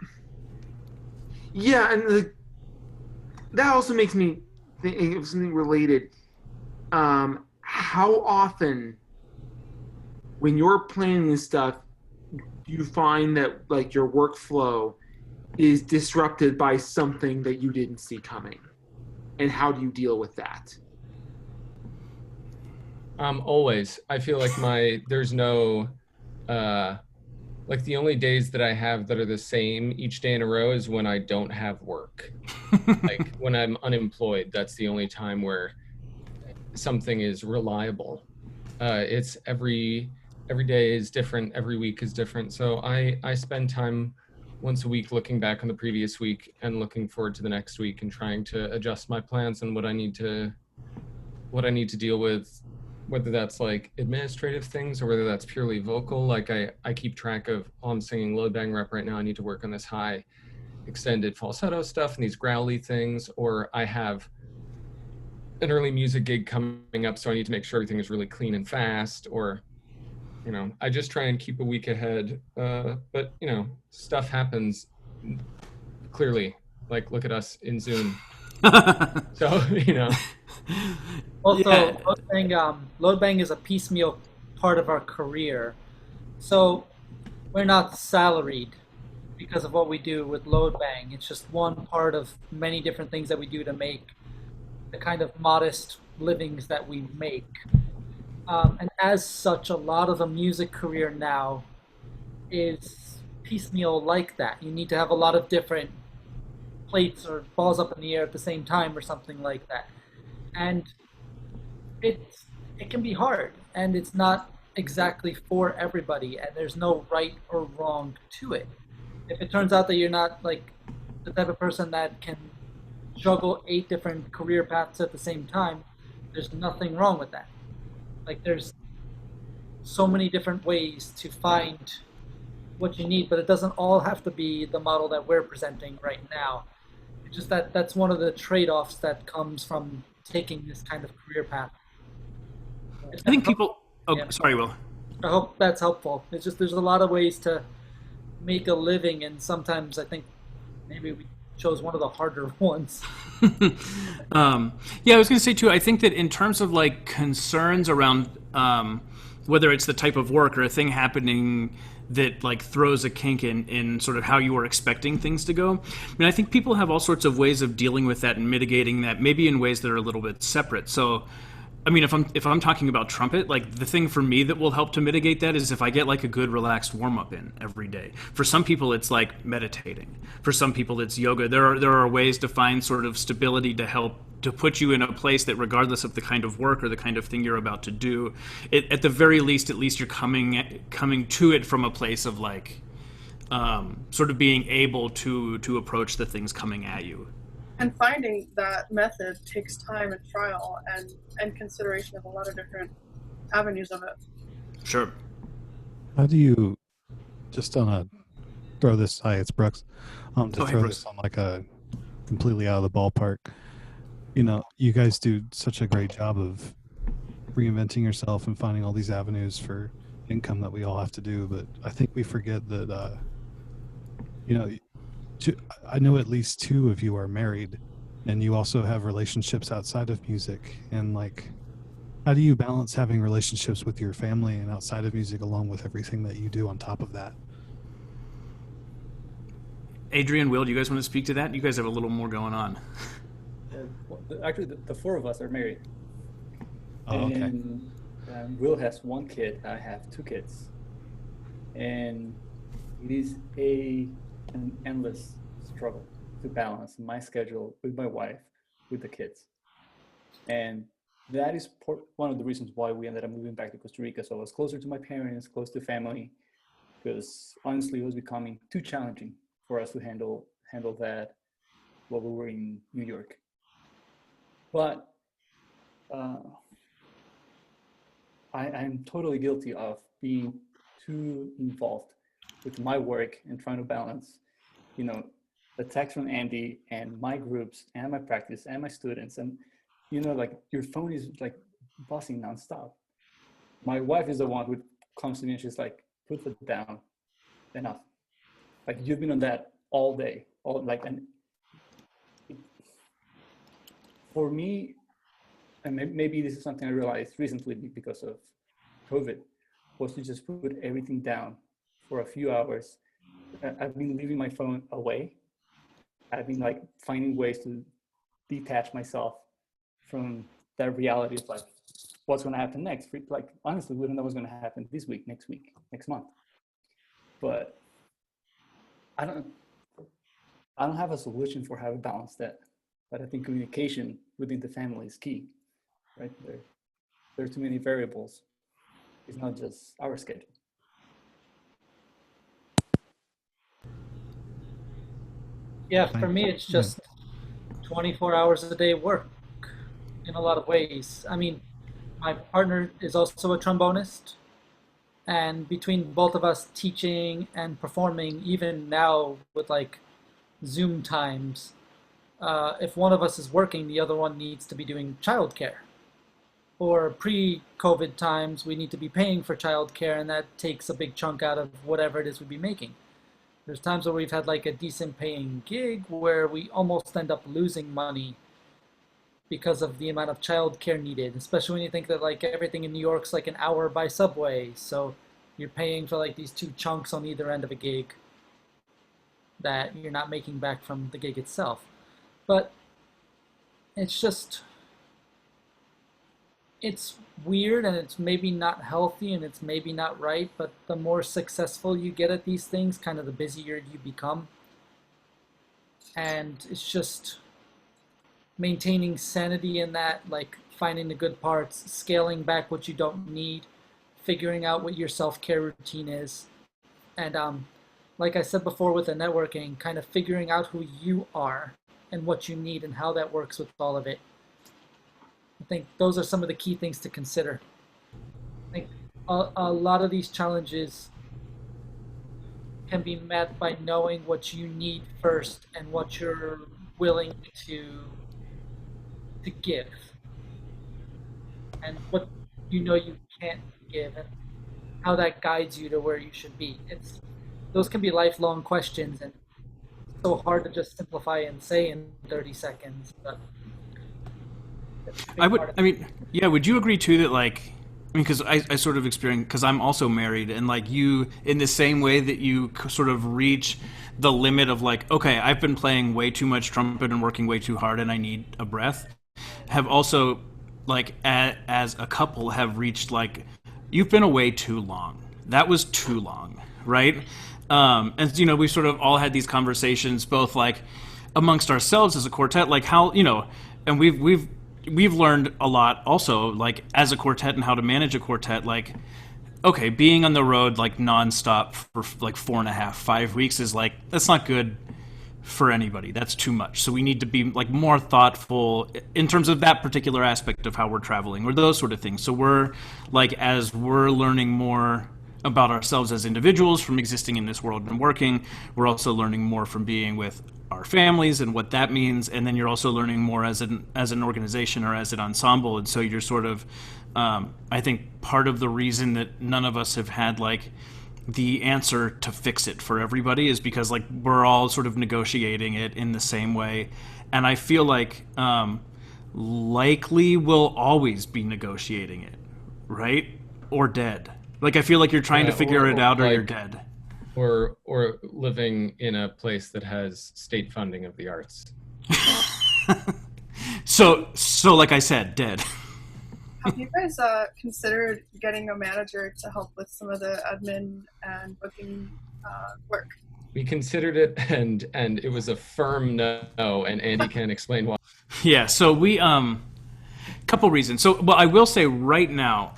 Speaker 7: yeah, and that also makes me think of something related. How often, when you're planning this stuff, do you find that like your workflow is disrupted by something that you didn't see coming, and how do you deal with that?
Speaker 4: Always. I feel like there's no uh like the only days that I have that are the same each day in a row is when I don't have work. Like when I'm unemployed, that's the only time where something is reliable. It's every day is different, every week is different. So I spend time once a week looking back on the previous week and looking forward to the next week and trying to adjust my plans and what I need to deal with, whether that's like administrative things or whether that's purely vocal. Like I keep track of, oh, I'm singing Loadbang rep right now. I need to work on this high extended falsetto stuff and these growly things, or I have an early music gig coming up, so I need to make sure everything is really clean and fast, or I just try and keep a week ahead. But stuff happens clearly. Like look at us in Zoom. So
Speaker 3: Also,
Speaker 1: Yeah.
Speaker 3: load bang is a piecemeal part of our career. So we're not salaried because of what we do with load bang. It's just one part of many different things that we do to make the kind of modest livings that we make. And as such, a lot of the music career now is piecemeal like that. You need to have a lot of different plates or balls up in the air at the same time or something like that. And it's it can be hard and it's not exactly for everybody and there's no right or wrong to it. If it turns out that you're not like the type of person that can juggle 8 different career paths at the same time, there's nothing wrong with that. Like there's so many different ways to find what you need, but it doesn't all have to be the model that we're presenting right now. It's just that that's one of the trade-offs that comes from taking this kind of career path.
Speaker 1: I think people. Oh,
Speaker 3: Yeah,
Speaker 1: sorry, Will.
Speaker 3: I hope that's helpful. It's just there's a lot of ways to make a living, and sometimes I think maybe we chose one of the harder ones.
Speaker 1: um, yeah, I was going to say too. I think that in terms of like concerns around whether it's the type of work or a thing happening that like throws a kink in sort of how you were expecting things to go. I mean, I think people have all sorts of ways of dealing with that and mitigating that, maybe in ways that are a little bit separate. So I mean, if I'm talking about trumpet, like the thing for me that will help to mitigate that is if I get like a good relaxed warm up in every day. For some people, it's like meditating. For some people, it's yoga. There are ways to find sort of stability to help to put you in a place that, regardless of the kind of work or the kind of thing you're about to do, at the very least, at least you're coming to it from a place of like sort of being able to approach the things coming at you.
Speaker 2: And finding that method takes time and trial and consideration of a lot of different avenues of it.
Speaker 1: Sure.
Speaker 8: How do you just on a throw this? Hi, it's Brooks. To
Speaker 1: Oh, hey,
Speaker 8: throw
Speaker 1: Brooks.
Speaker 8: this on like a completely out of the ballpark. You guys do such a great job of reinventing yourself and finding all these avenues for income that we all have to do. But I think we forget that, I know at least 2 of you are married, and you also have relationships outside of music. And like, how do you balance having relationships with your family and outside of music, along with everything that you do on top of that?
Speaker 1: Adrian, Will, do you guys want to speak to that? You guys have a little more going on.
Speaker 9: Actually, the 4 of us are married.
Speaker 8: Oh, okay.
Speaker 9: And Will has 1 kid. I have 2 kids. And it is an endless struggle to balance my schedule with my wife, with the kids. And that is one of the reasons why we ended up moving back to Costa Rica. So I was closer to my parents, close to family, because honestly, it was becoming too challenging for us to handle that while we were in New York. But I'm totally guilty of being too involved with my work and trying to balance, the text from Andy and my groups and my practice and my students, and like your phone is like buzzing nonstop. My wife is the one who comes to me and she's like, "Put it down, enough." Like you've been on that all day, and for me, and maybe this is something I realized recently because of COVID, was to just put everything down for a few hours. I've been leaving my phone away. I've been like finding ways to detach myself from that reality of like what's going to happen next. Like honestly, we don't know what's going to happen this week, next month. But I don't have a solution for how to balance that. But I think communication within the family is key, right? There are too many variables. It's not just our schedule.
Speaker 3: Yeah, for me, it's just 24 hours a day work in a lot of ways. I mean, my partner is also a trombonist, and between both of us teaching and performing, even now with like Zoom times, if one of us is working, the other one needs to be doing childcare. Or pre-COVID times, we need to be paying for childcare, and that takes a big chunk out of whatever it is we'd be making. There's times where we've had like a decent paying gig where we almost end up losing money because of the amount of childcare needed, especially when you think that like everything in New York's like an hour by subway. So you're paying for like these two chunks on either end of a gig that you're not making back from the gig itself. But it's weird, and it's maybe not healthy, and it's maybe not right, but the more successful you get at these things, kind of the busier you become. And it's just maintaining sanity in that, like finding the good parts, scaling back what you don't need, figuring out what your self-care routine is. And like I said before with the networking, kind of figuring out who you are and what you need and how that works with all of it. I think those are some of the key things to consider. I think a lot of these challenges can be met by knowing what you need first and what you're willing to give, and what you can't give, and how that guides you to where you should be. Those can be lifelong questions, and so hard to just simplify and say in 30 seconds. But
Speaker 1: would you agree too that like, because I sort of experience, because I'm also married, and like you, in the same way that you sort of reach the limit of like, okay, I've been playing way too much trumpet and working way too hard and I need a breath, have also like as a couple have reached like, you've been away too long. That was too long, right? And we sort of all had these conversations, both like amongst ourselves as a quartet, like how, and we've learned a lot also, like as a quartet and how to manage a quartet. Like, okay, being on the road like nonstop for like 4.5, 5 weeks is like, that's not good for anybody. That's too much. So we need to be like more thoughtful in terms of that particular aspect of how we're traveling or those sort of things. So we're like, as we're learning more about ourselves as individuals from existing in this world and working, we're also learning more from being with our families and what that means. And then you're also learning more as an organization or as an ensemble. And so you're sort of, I think part of the reason that none of us have had like the answer to fix it for everybody is because like we're all sort of negotiating it in the same way. And I feel like likely we'll always be negotiating it, right? Or dead. Like I feel like you're trying to figure it out, or you're dead.
Speaker 4: Or living in a place that has state funding of the arts.
Speaker 1: So like I said, dead.
Speaker 2: Have you guys considered getting a manager to help with some of the admin and booking work?
Speaker 4: We considered it, and it was a firm no, and Andy can explain why.
Speaker 1: Yeah, so we couple reasons. So, well, I will say right now,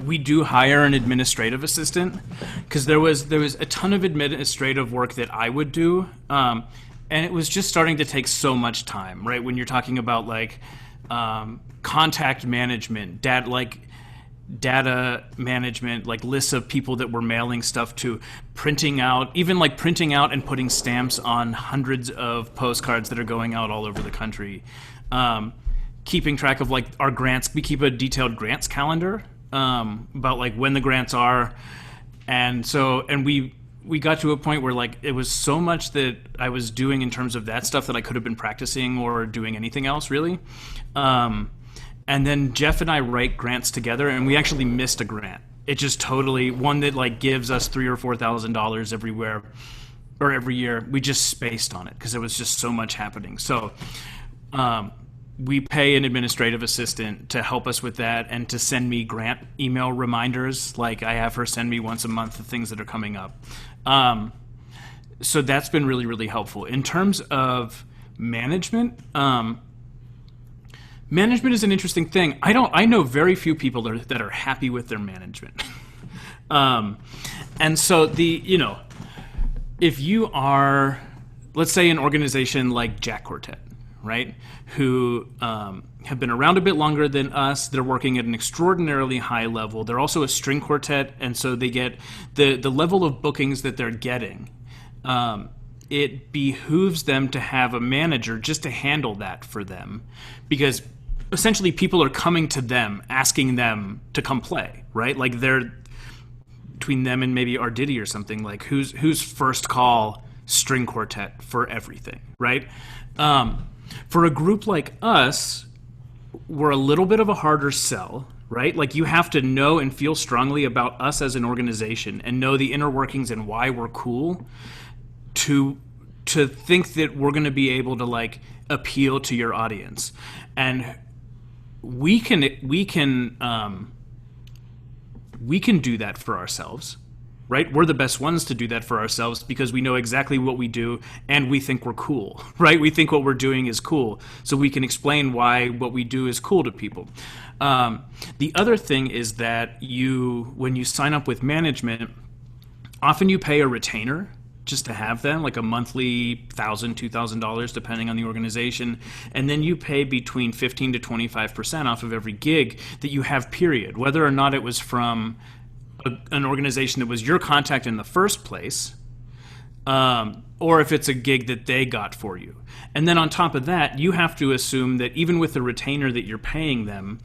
Speaker 1: we do hire an administrative assistant because there was a ton of administrative work that I would do, and it was just starting to take so much time, right? When you're talking about like contact management, data management, like lists of people that we're mailing stuff to, printing out, even like printing out and putting stamps on hundreds of postcards that are going out all over the country. Keeping track of like our grants. We keep a detailed grants calendar about like when the grants are. And we got to a point where like it was so much that I was doing in terms of that stuff that I could have been practicing or doing anything else really. And then Jeff and I write grants together, and we actually missed a grant. It just totally, one that like gives us $3,000 or $4,000 everywhere or every year. We just spaced on it because there was just so much happening. So we pay an administrative assistant to help us with that and to send me grant email reminders. Like I have her send me once a month the things that are coming up. So that's been really, really helpful. In terms of management, management is an interesting thing. I know very few people that are happy with their management. And so if you are, let's say an organization like Jack Quartet, right, who have been around a bit longer than us, they're working at an extraordinarily high level. They're also a string quartet, and so they get the level of bookings that they're getting. It behooves them to have a manager just to handle that for them, because essentially people are coming to them asking them to come play, right? Like they're between them and maybe Arditi or something, like who's first call string quartet for everything, right? For a group like us, we're a little bit of a harder sell, right? Like you have to know and feel strongly about us as an organization and know the inner workings and why we're cool to think that we're going to be able to like appeal to your audience. And we can do that for ourselves, right? We're the best ones to do that for ourselves because we know exactly what we do and we think we're cool, right? We think what we're doing is cool, so we can explain why what we do is cool to people. The other thing is that when you sign up with management, often you pay a retainer just to have them, like a monthly $1,000, $2,000, depending on the organization. And then you pay between 15 to 25% off of every gig that you have, period. Whether or not it was from an organization that was your contact in the first place, or if it's a gig that they got for you. And then on top of that, you have to assume that even with the retainer that you're paying them,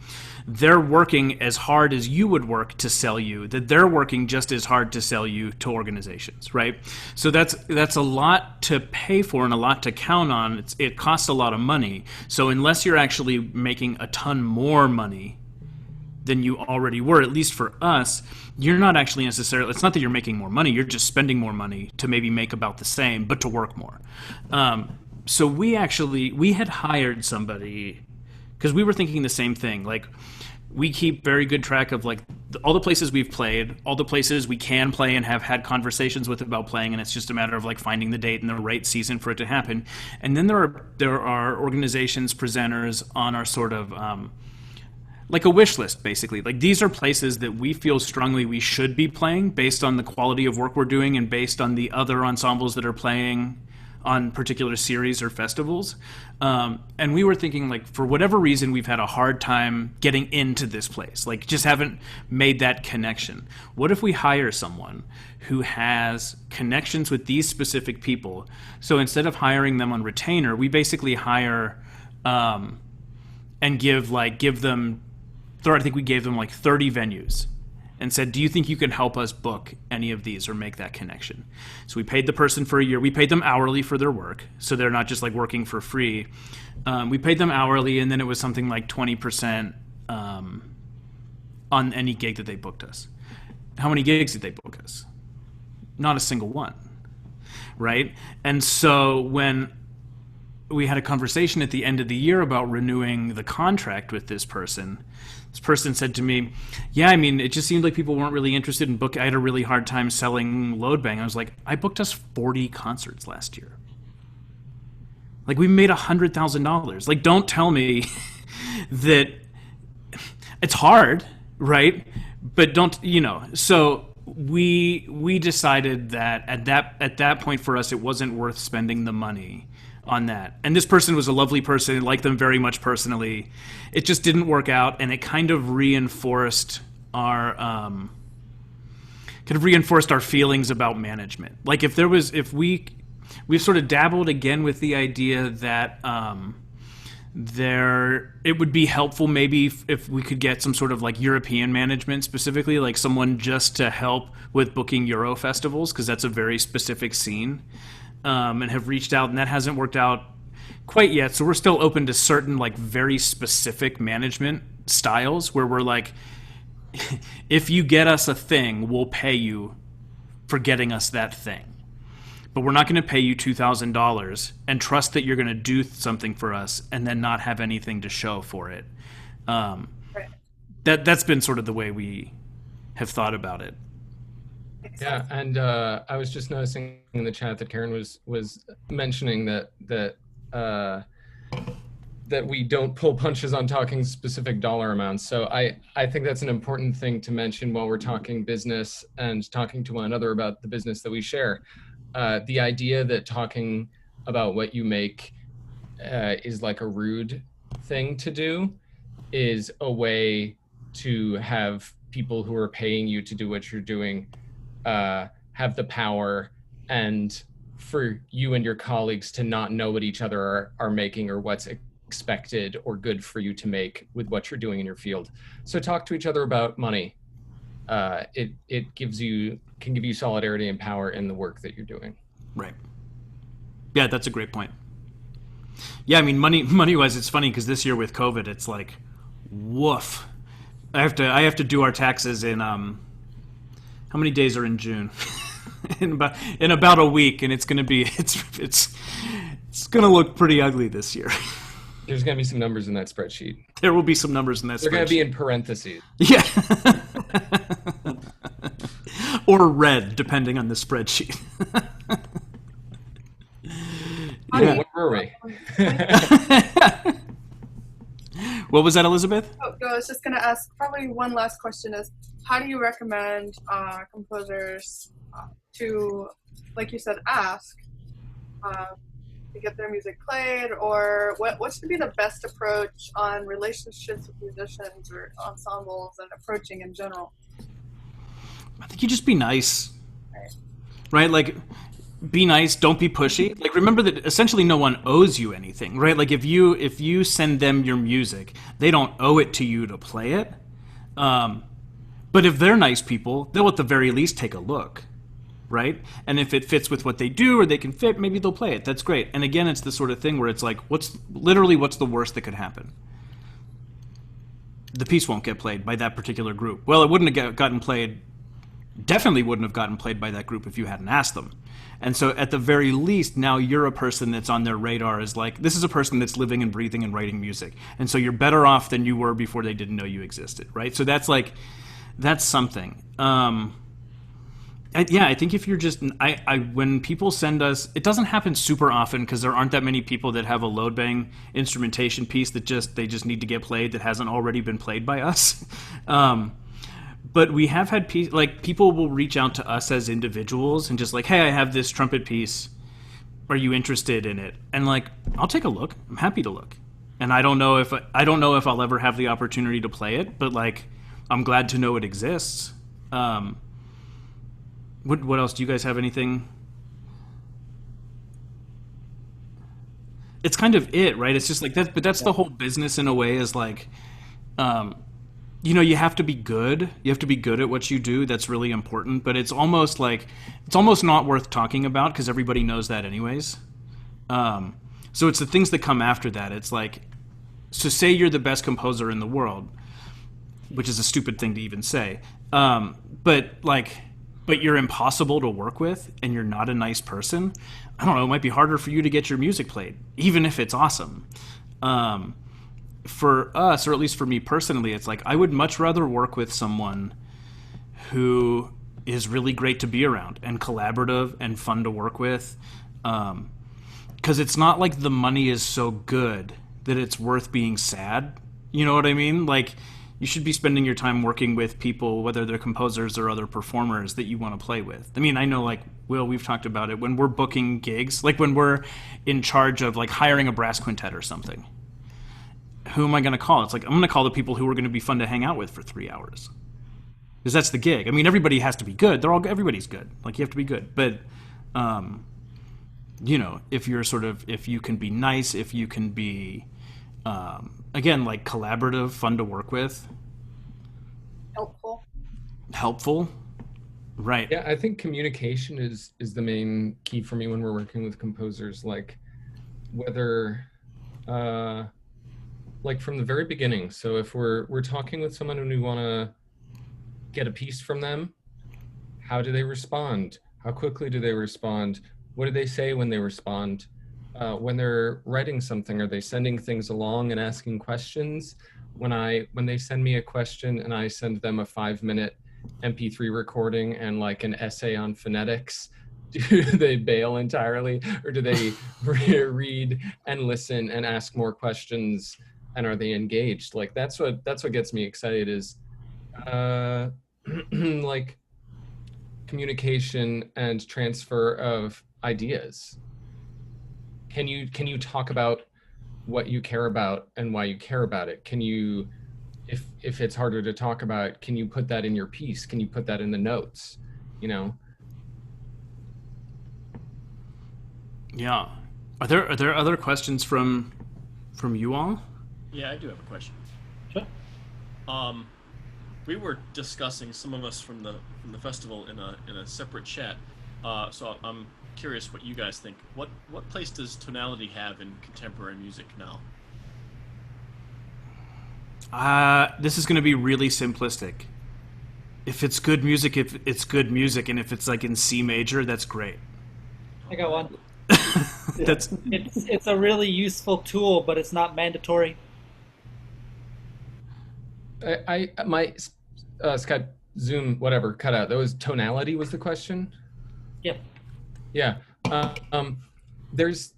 Speaker 1: they're working as hard as you would work to sell you, that they're working just as hard to sell you to organizations, right? So that's a lot to pay for and a lot to count on. It costs a lot of money. So unless you're actually making a ton more money than you already were, at least for us, you're not actually necessarily, it's not that you're making more money, you're just spending more money to maybe make about the same, but to work more. So we had hired somebody, because we were thinking the same thing. Like, we keep very good track of like all the places we've played, all the places we can play and have had conversations with about playing, and it's just a matter of like finding the date and the right season for it to happen. And then there are organizations, presenters on our sort of like a wish list, basically. Like, these are places that we feel strongly we should be playing based on the quality of work we're doing and based on the other ensembles that are playing on particular series or festivals. And we were thinking, like, for whatever reason, we've had a hard time getting into this place. Like, just haven't made that connection. What if we hire someone who has connections with these specific people? So instead of hiring them on retainer, we basically hire and give them, I think we gave them like 30 venues and said, do you think you can help us book any of these or make that connection? So we paid the person for a year. We paid them hourly for their work, so they're not just like working for free. We paid them hourly, and then it was something like 20% on any gig that they booked us. How many gigs did they book us? Not a single one, right? And so when we had a conversation at the end of the year about renewing the contract with this person said to me, yeah, I mean, it just seemed like people weren't really interested in booking. I had a really hard time selling Loadbang. I was like, I booked us 40 concerts last year. Like, we made $100,000. Like, don't tell me that it's hard, right? But don't, so we decided that at that point for us, it wasn't worth spending the money on that. And this person was a lovely person, liked them very much personally. It just didn't work out, and it kind of reinforced our kind of reinforced our feelings about management. Like if we've sort of dabbled again with the idea that it would be helpful maybe if we could get some sort of like European management, specifically like someone just to help with booking Euro festivals, because that's a very specific scene, and have reached out, and that hasn't worked out quite yet. So we're still open to certain like very specific management styles where we're like, if you get us a thing, we'll pay you for getting us that thing. But we're not going to pay you $2,000 and trust that you're going to do something for us and then not have anything to show for it.
Speaker 2: Right.
Speaker 1: That's been sort of the way we have thought about it.
Speaker 4: Yeah, and I was just noticing in the chat that Karen was mentioning that we don't pull punches on talking specific dollar amounts. So I think that's an important thing to mention while we're talking business and talking to one another about the business that we share. The idea that talking about what you make is like a rude thing to do is a way to have people who are paying you to do what you're doing have the power, and for you and your colleagues to not know what each other are making or what's expected or good for you to make with what you're doing in your field. So talk to each other about money. It can give you solidarity and power in the work that you're doing.
Speaker 1: Right. Yeah, that's a great point. Yeah, I mean, money-wise, it's funny because this year with COVID, it's like, woof. I have to do our taxes in how many days are in June? in about a week, and it's gonna look pretty ugly this year.
Speaker 4: There's gonna be some numbers in that spreadsheet.
Speaker 1: There will be some numbers in that spreadsheet.
Speaker 4: They're gonna be in parentheses.
Speaker 1: Yeah. Or red, depending on the spreadsheet.
Speaker 4: Yeah. Where were we?
Speaker 1: What was that, Elizabeth?
Speaker 2: Oh, no, I was just going to ask, probably one last question is, how do you recommend composers to, like you said, ask to get their music played, or what should be the best approach on relationships with musicians or ensembles and approaching in general?
Speaker 1: I think you just be nice, right? Like, be nice, don't be pushy. Like, remember that essentially no one owes you anything, right? Like, if you send them your music, they don't owe it to you to play it. But if they're nice people, they'll at the very least take a look, right? And if it fits with what they do or they can fit, maybe they'll play it. That's great. And again, it's the sort of thing where it's like, what's the worst that could happen? The piece won't get played by that particular group. Well, it wouldn't have gotten played. Definitely wouldn't have gotten played by that group if you hadn't asked them. And so at the very least, now you're a person that's on their radar, is like, this is a person that's living and breathing and writing music. And so you're better off than you were before they didn't know you existed, right? So that's something. I think if you're just, when people send us, it doesn't happen super often because there aren't that many people that have a Loadbang instrumentation piece that they just need to get played that hasn't already been played by us. But we have had people will reach out to us as individuals and just like, hey, I have this trumpet piece. Are you interested in it? And like, I'll take a look. I'm happy to look. And I don't know if I'll ever have the opportunity to play it, but like, I'm glad to know it exists. What else? Do you guys have anything? It's kind of it, right? It's just like that, but that's the whole business in a way, is like, you have to be good. You have to be good at what you do. That's really important. But it's almost not worth talking about because everybody knows that anyways. So it's the things that come after that. It's like, so say you're the best composer in the world, which is a stupid thing to even say. But you're impossible to work with and you're not a nice person. I don't know. It might be harder for you to get your music played, even if it's awesome. For us, or at least for me personally, it's like I would much rather work with someone who is really great to be around and collaborative and fun to work with, because it's not like the money is so good that it's worth being sad. You know what I mean? Like, you should be spending your time working with people, whether they're composers or other performers that you want to play with. I mean, I know, like, Will, we've talked about it, when we're booking gigs, like when we're in charge of like hiring a brass quintet or something, who am I going to call? It's like, I'm going to call the people who are going to be fun to hang out with for 3 hours. because that's the gig. I mean, everybody has to be good. Everybody's good. Like, you have to be good. But, you know, if you can be nice, if you can be, again, like collaborative, fun to work with, helpful, right?
Speaker 4: Yeah, I think communication is the main key for me when we're working with composers. Like, whether, like from the very beginning. So if we're talking with someone and we want to get a piece from them, how do they respond? How quickly do they respond? What do they say when they respond? When they're writing something, are they sending things along and asking questions? When they send me a question and I send them a 5-minute MP3 recording and like an essay on phonetics, do they bail entirely, or do they read and listen and ask more questions, and are they engaged? Like, that's what gets me excited, is like communication and transfer of ideas. Can you talk about what you care about and why you care about it? Can you, if it's harder to talk about, can you put that in your piece? Can you put that in the notes? You know?
Speaker 1: Yeah. Are there other questions from you all?
Speaker 10: Yeah, I do have a question.
Speaker 3: Sure.
Speaker 10: We were discussing, some of us from the festival, in a separate chat. So I'm curious what you guys think. What place does tonality have in contemporary music now?
Speaker 1: This is going to be really simplistic. If it's good music, it's good music, and if it's like in C major, that's great.
Speaker 3: I got one.
Speaker 1: That's
Speaker 3: It's a really useful tool, but it's not mandatory.
Speaker 4: My Skype, Zoom, whatever, cut out. That was tonality was the question?
Speaker 3: Yeah.
Speaker 4: Yeah. There's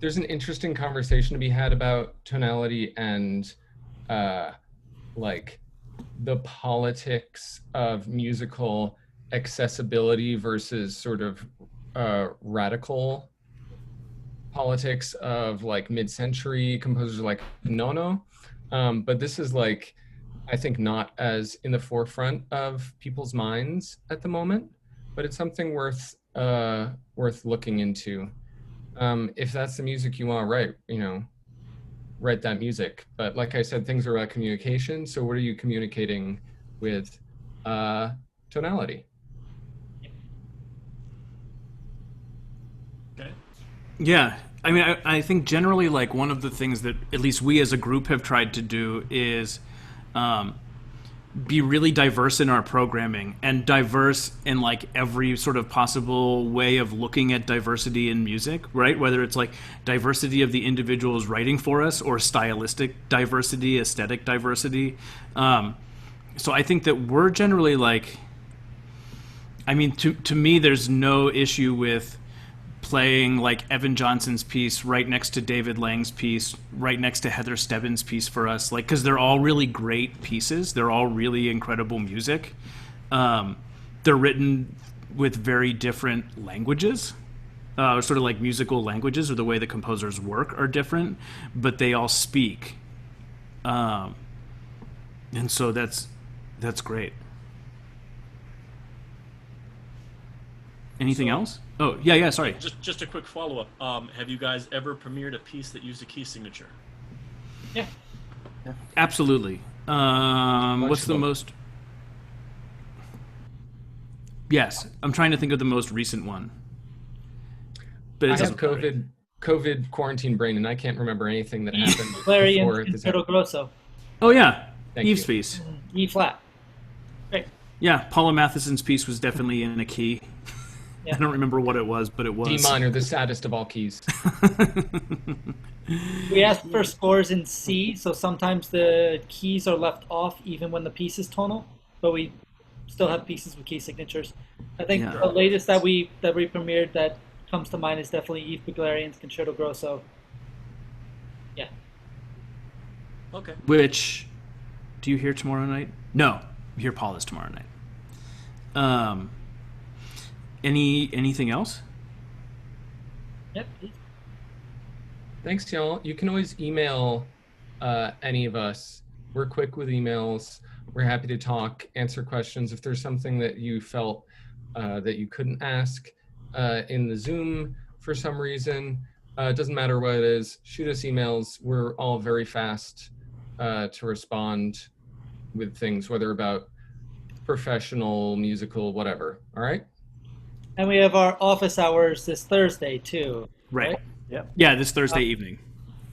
Speaker 4: an interesting conversation to be had about tonality and like the politics of musical accessibility versus sort of radical politics of like mid-century composers like Nono. But this is like, I think, not as in the forefront of people's minds at the moment, but it's something worth looking into. If that's the music you want to write, you know, write that music. But like I said, things are about communication. So what are you communicating with tonality?
Speaker 10: Okay.
Speaker 1: Yeah, I mean, I think generally, like, one of the things that at least we as a group have tried to do is be really diverse in our programming, and diverse in like every sort of possible way of looking at diversity in music, right? Whether it's like diversity of the individuals writing for us, or stylistic diversity, aesthetic diversity. So I think that we're generally like, I mean, to me, there's no issue with playing like Evan Johnson's piece right next to David Lang's piece, right next to Heather Stebbins' piece for us, like, because they're all really great pieces. They're all really incredible music. They're written with very different languages, or sort of like musical languages, or the way the composers work are different, but they all speak. And so that's great. Anything else? Oh, yeah, sorry.
Speaker 10: Just a quick follow-up. Have you guys ever premiered a piece that used a key signature?
Speaker 3: Yeah.
Speaker 1: Absolutely. What's the most... Yes, I'm trying to think of the most recent one. But
Speaker 4: I have COVID quarantine brain, and I can't remember anything that happened
Speaker 3: Clarion
Speaker 4: before this
Speaker 3: Concerto
Speaker 4: happened.
Speaker 3: Grosso.
Speaker 1: Oh, yeah.
Speaker 4: Thank
Speaker 1: Eve's
Speaker 4: you.
Speaker 1: piece.
Speaker 3: E flat. Great.
Speaker 1: Yeah, Paula Matheson's piece was definitely in a key.
Speaker 3: Yeah.
Speaker 1: I don't remember what it was, but it was.
Speaker 4: D minor, the saddest of all keys.
Speaker 3: We asked for scores in C, so sometimes the keys are left off even when the piece is tonal, but we still have pieces with key signatures. I think
Speaker 1: Yeah.
Speaker 3: the latest that we premiered that comes to mind is definitely Yves Buglerian's Concerto Grosso. Yeah.
Speaker 10: Okay.
Speaker 1: Which, do you hear tomorrow night? No, you hear Paula's tomorrow night. Anything else?
Speaker 3: Yep.
Speaker 4: Thanks, y'all. You can always email any of us. We're quick with emails. We're happy to talk, answer questions. If there's something that you felt that you couldn't ask in the Zoom for some reason, it doesn't matter what it is, shoot us emails. We're all very fast to respond with things, whether about professional, musical, whatever. All right?
Speaker 3: And we have our office hours this Thursday too.
Speaker 1: Right.
Speaker 9: Yep.
Speaker 1: Yeah, this Thursday evening.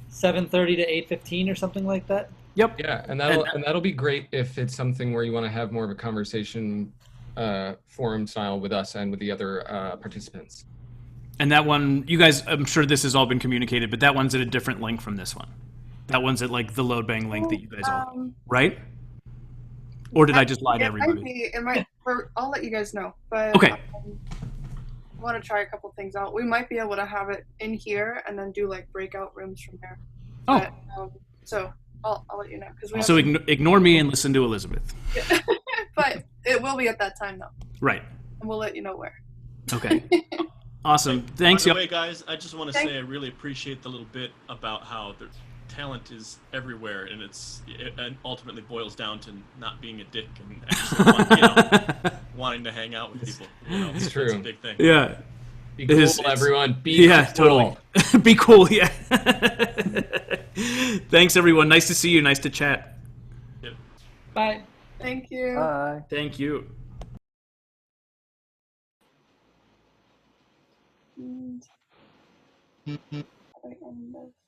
Speaker 3: 7:30 to 8:15 or something like that.
Speaker 1: Yep.
Speaker 4: Yeah, and that'll be great if it's something where you want to have more of a conversation, forum style with us and with the other participants.
Speaker 1: And that one, you guys, I'm sure this has all been communicated, but that one's at a different link from this one. That one's at like the Loadbang link that you guys all, right? Or did I just lie to everybody?
Speaker 2: I'll let you guys know. But
Speaker 1: Okay.
Speaker 2: I want to try a couple things out. We might be able to have it in here and then do like breakout rooms from there.
Speaker 1: Oh.
Speaker 2: But, so I'll let you know because
Speaker 1: So ignore me and listen to Elizabeth.
Speaker 2: but it will be at that time though.
Speaker 1: Right.
Speaker 2: And we'll let you know where.
Speaker 1: Okay. Awesome. Thanks,
Speaker 10: By the
Speaker 1: y'all.
Speaker 10: way, guys, I just want to say I really appreciate the little bit about how the talent is everywhere, and it ultimately boils down to not being a dick and actually wanting to hang out with people.
Speaker 4: It's true.
Speaker 10: That's a big thing.
Speaker 1: Yeah.
Speaker 4: Be cool, everyone. Be
Speaker 1: cool. Totally. Be cool. Yeah. Thanks, everyone. Nice to see you. Nice to chat.
Speaker 10: Yep.
Speaker 3: Bye.
Speaker 2: Thank you.
Speaker 5: Bye.
Speaker 1: Thank you.
Speaker 2: And I end this.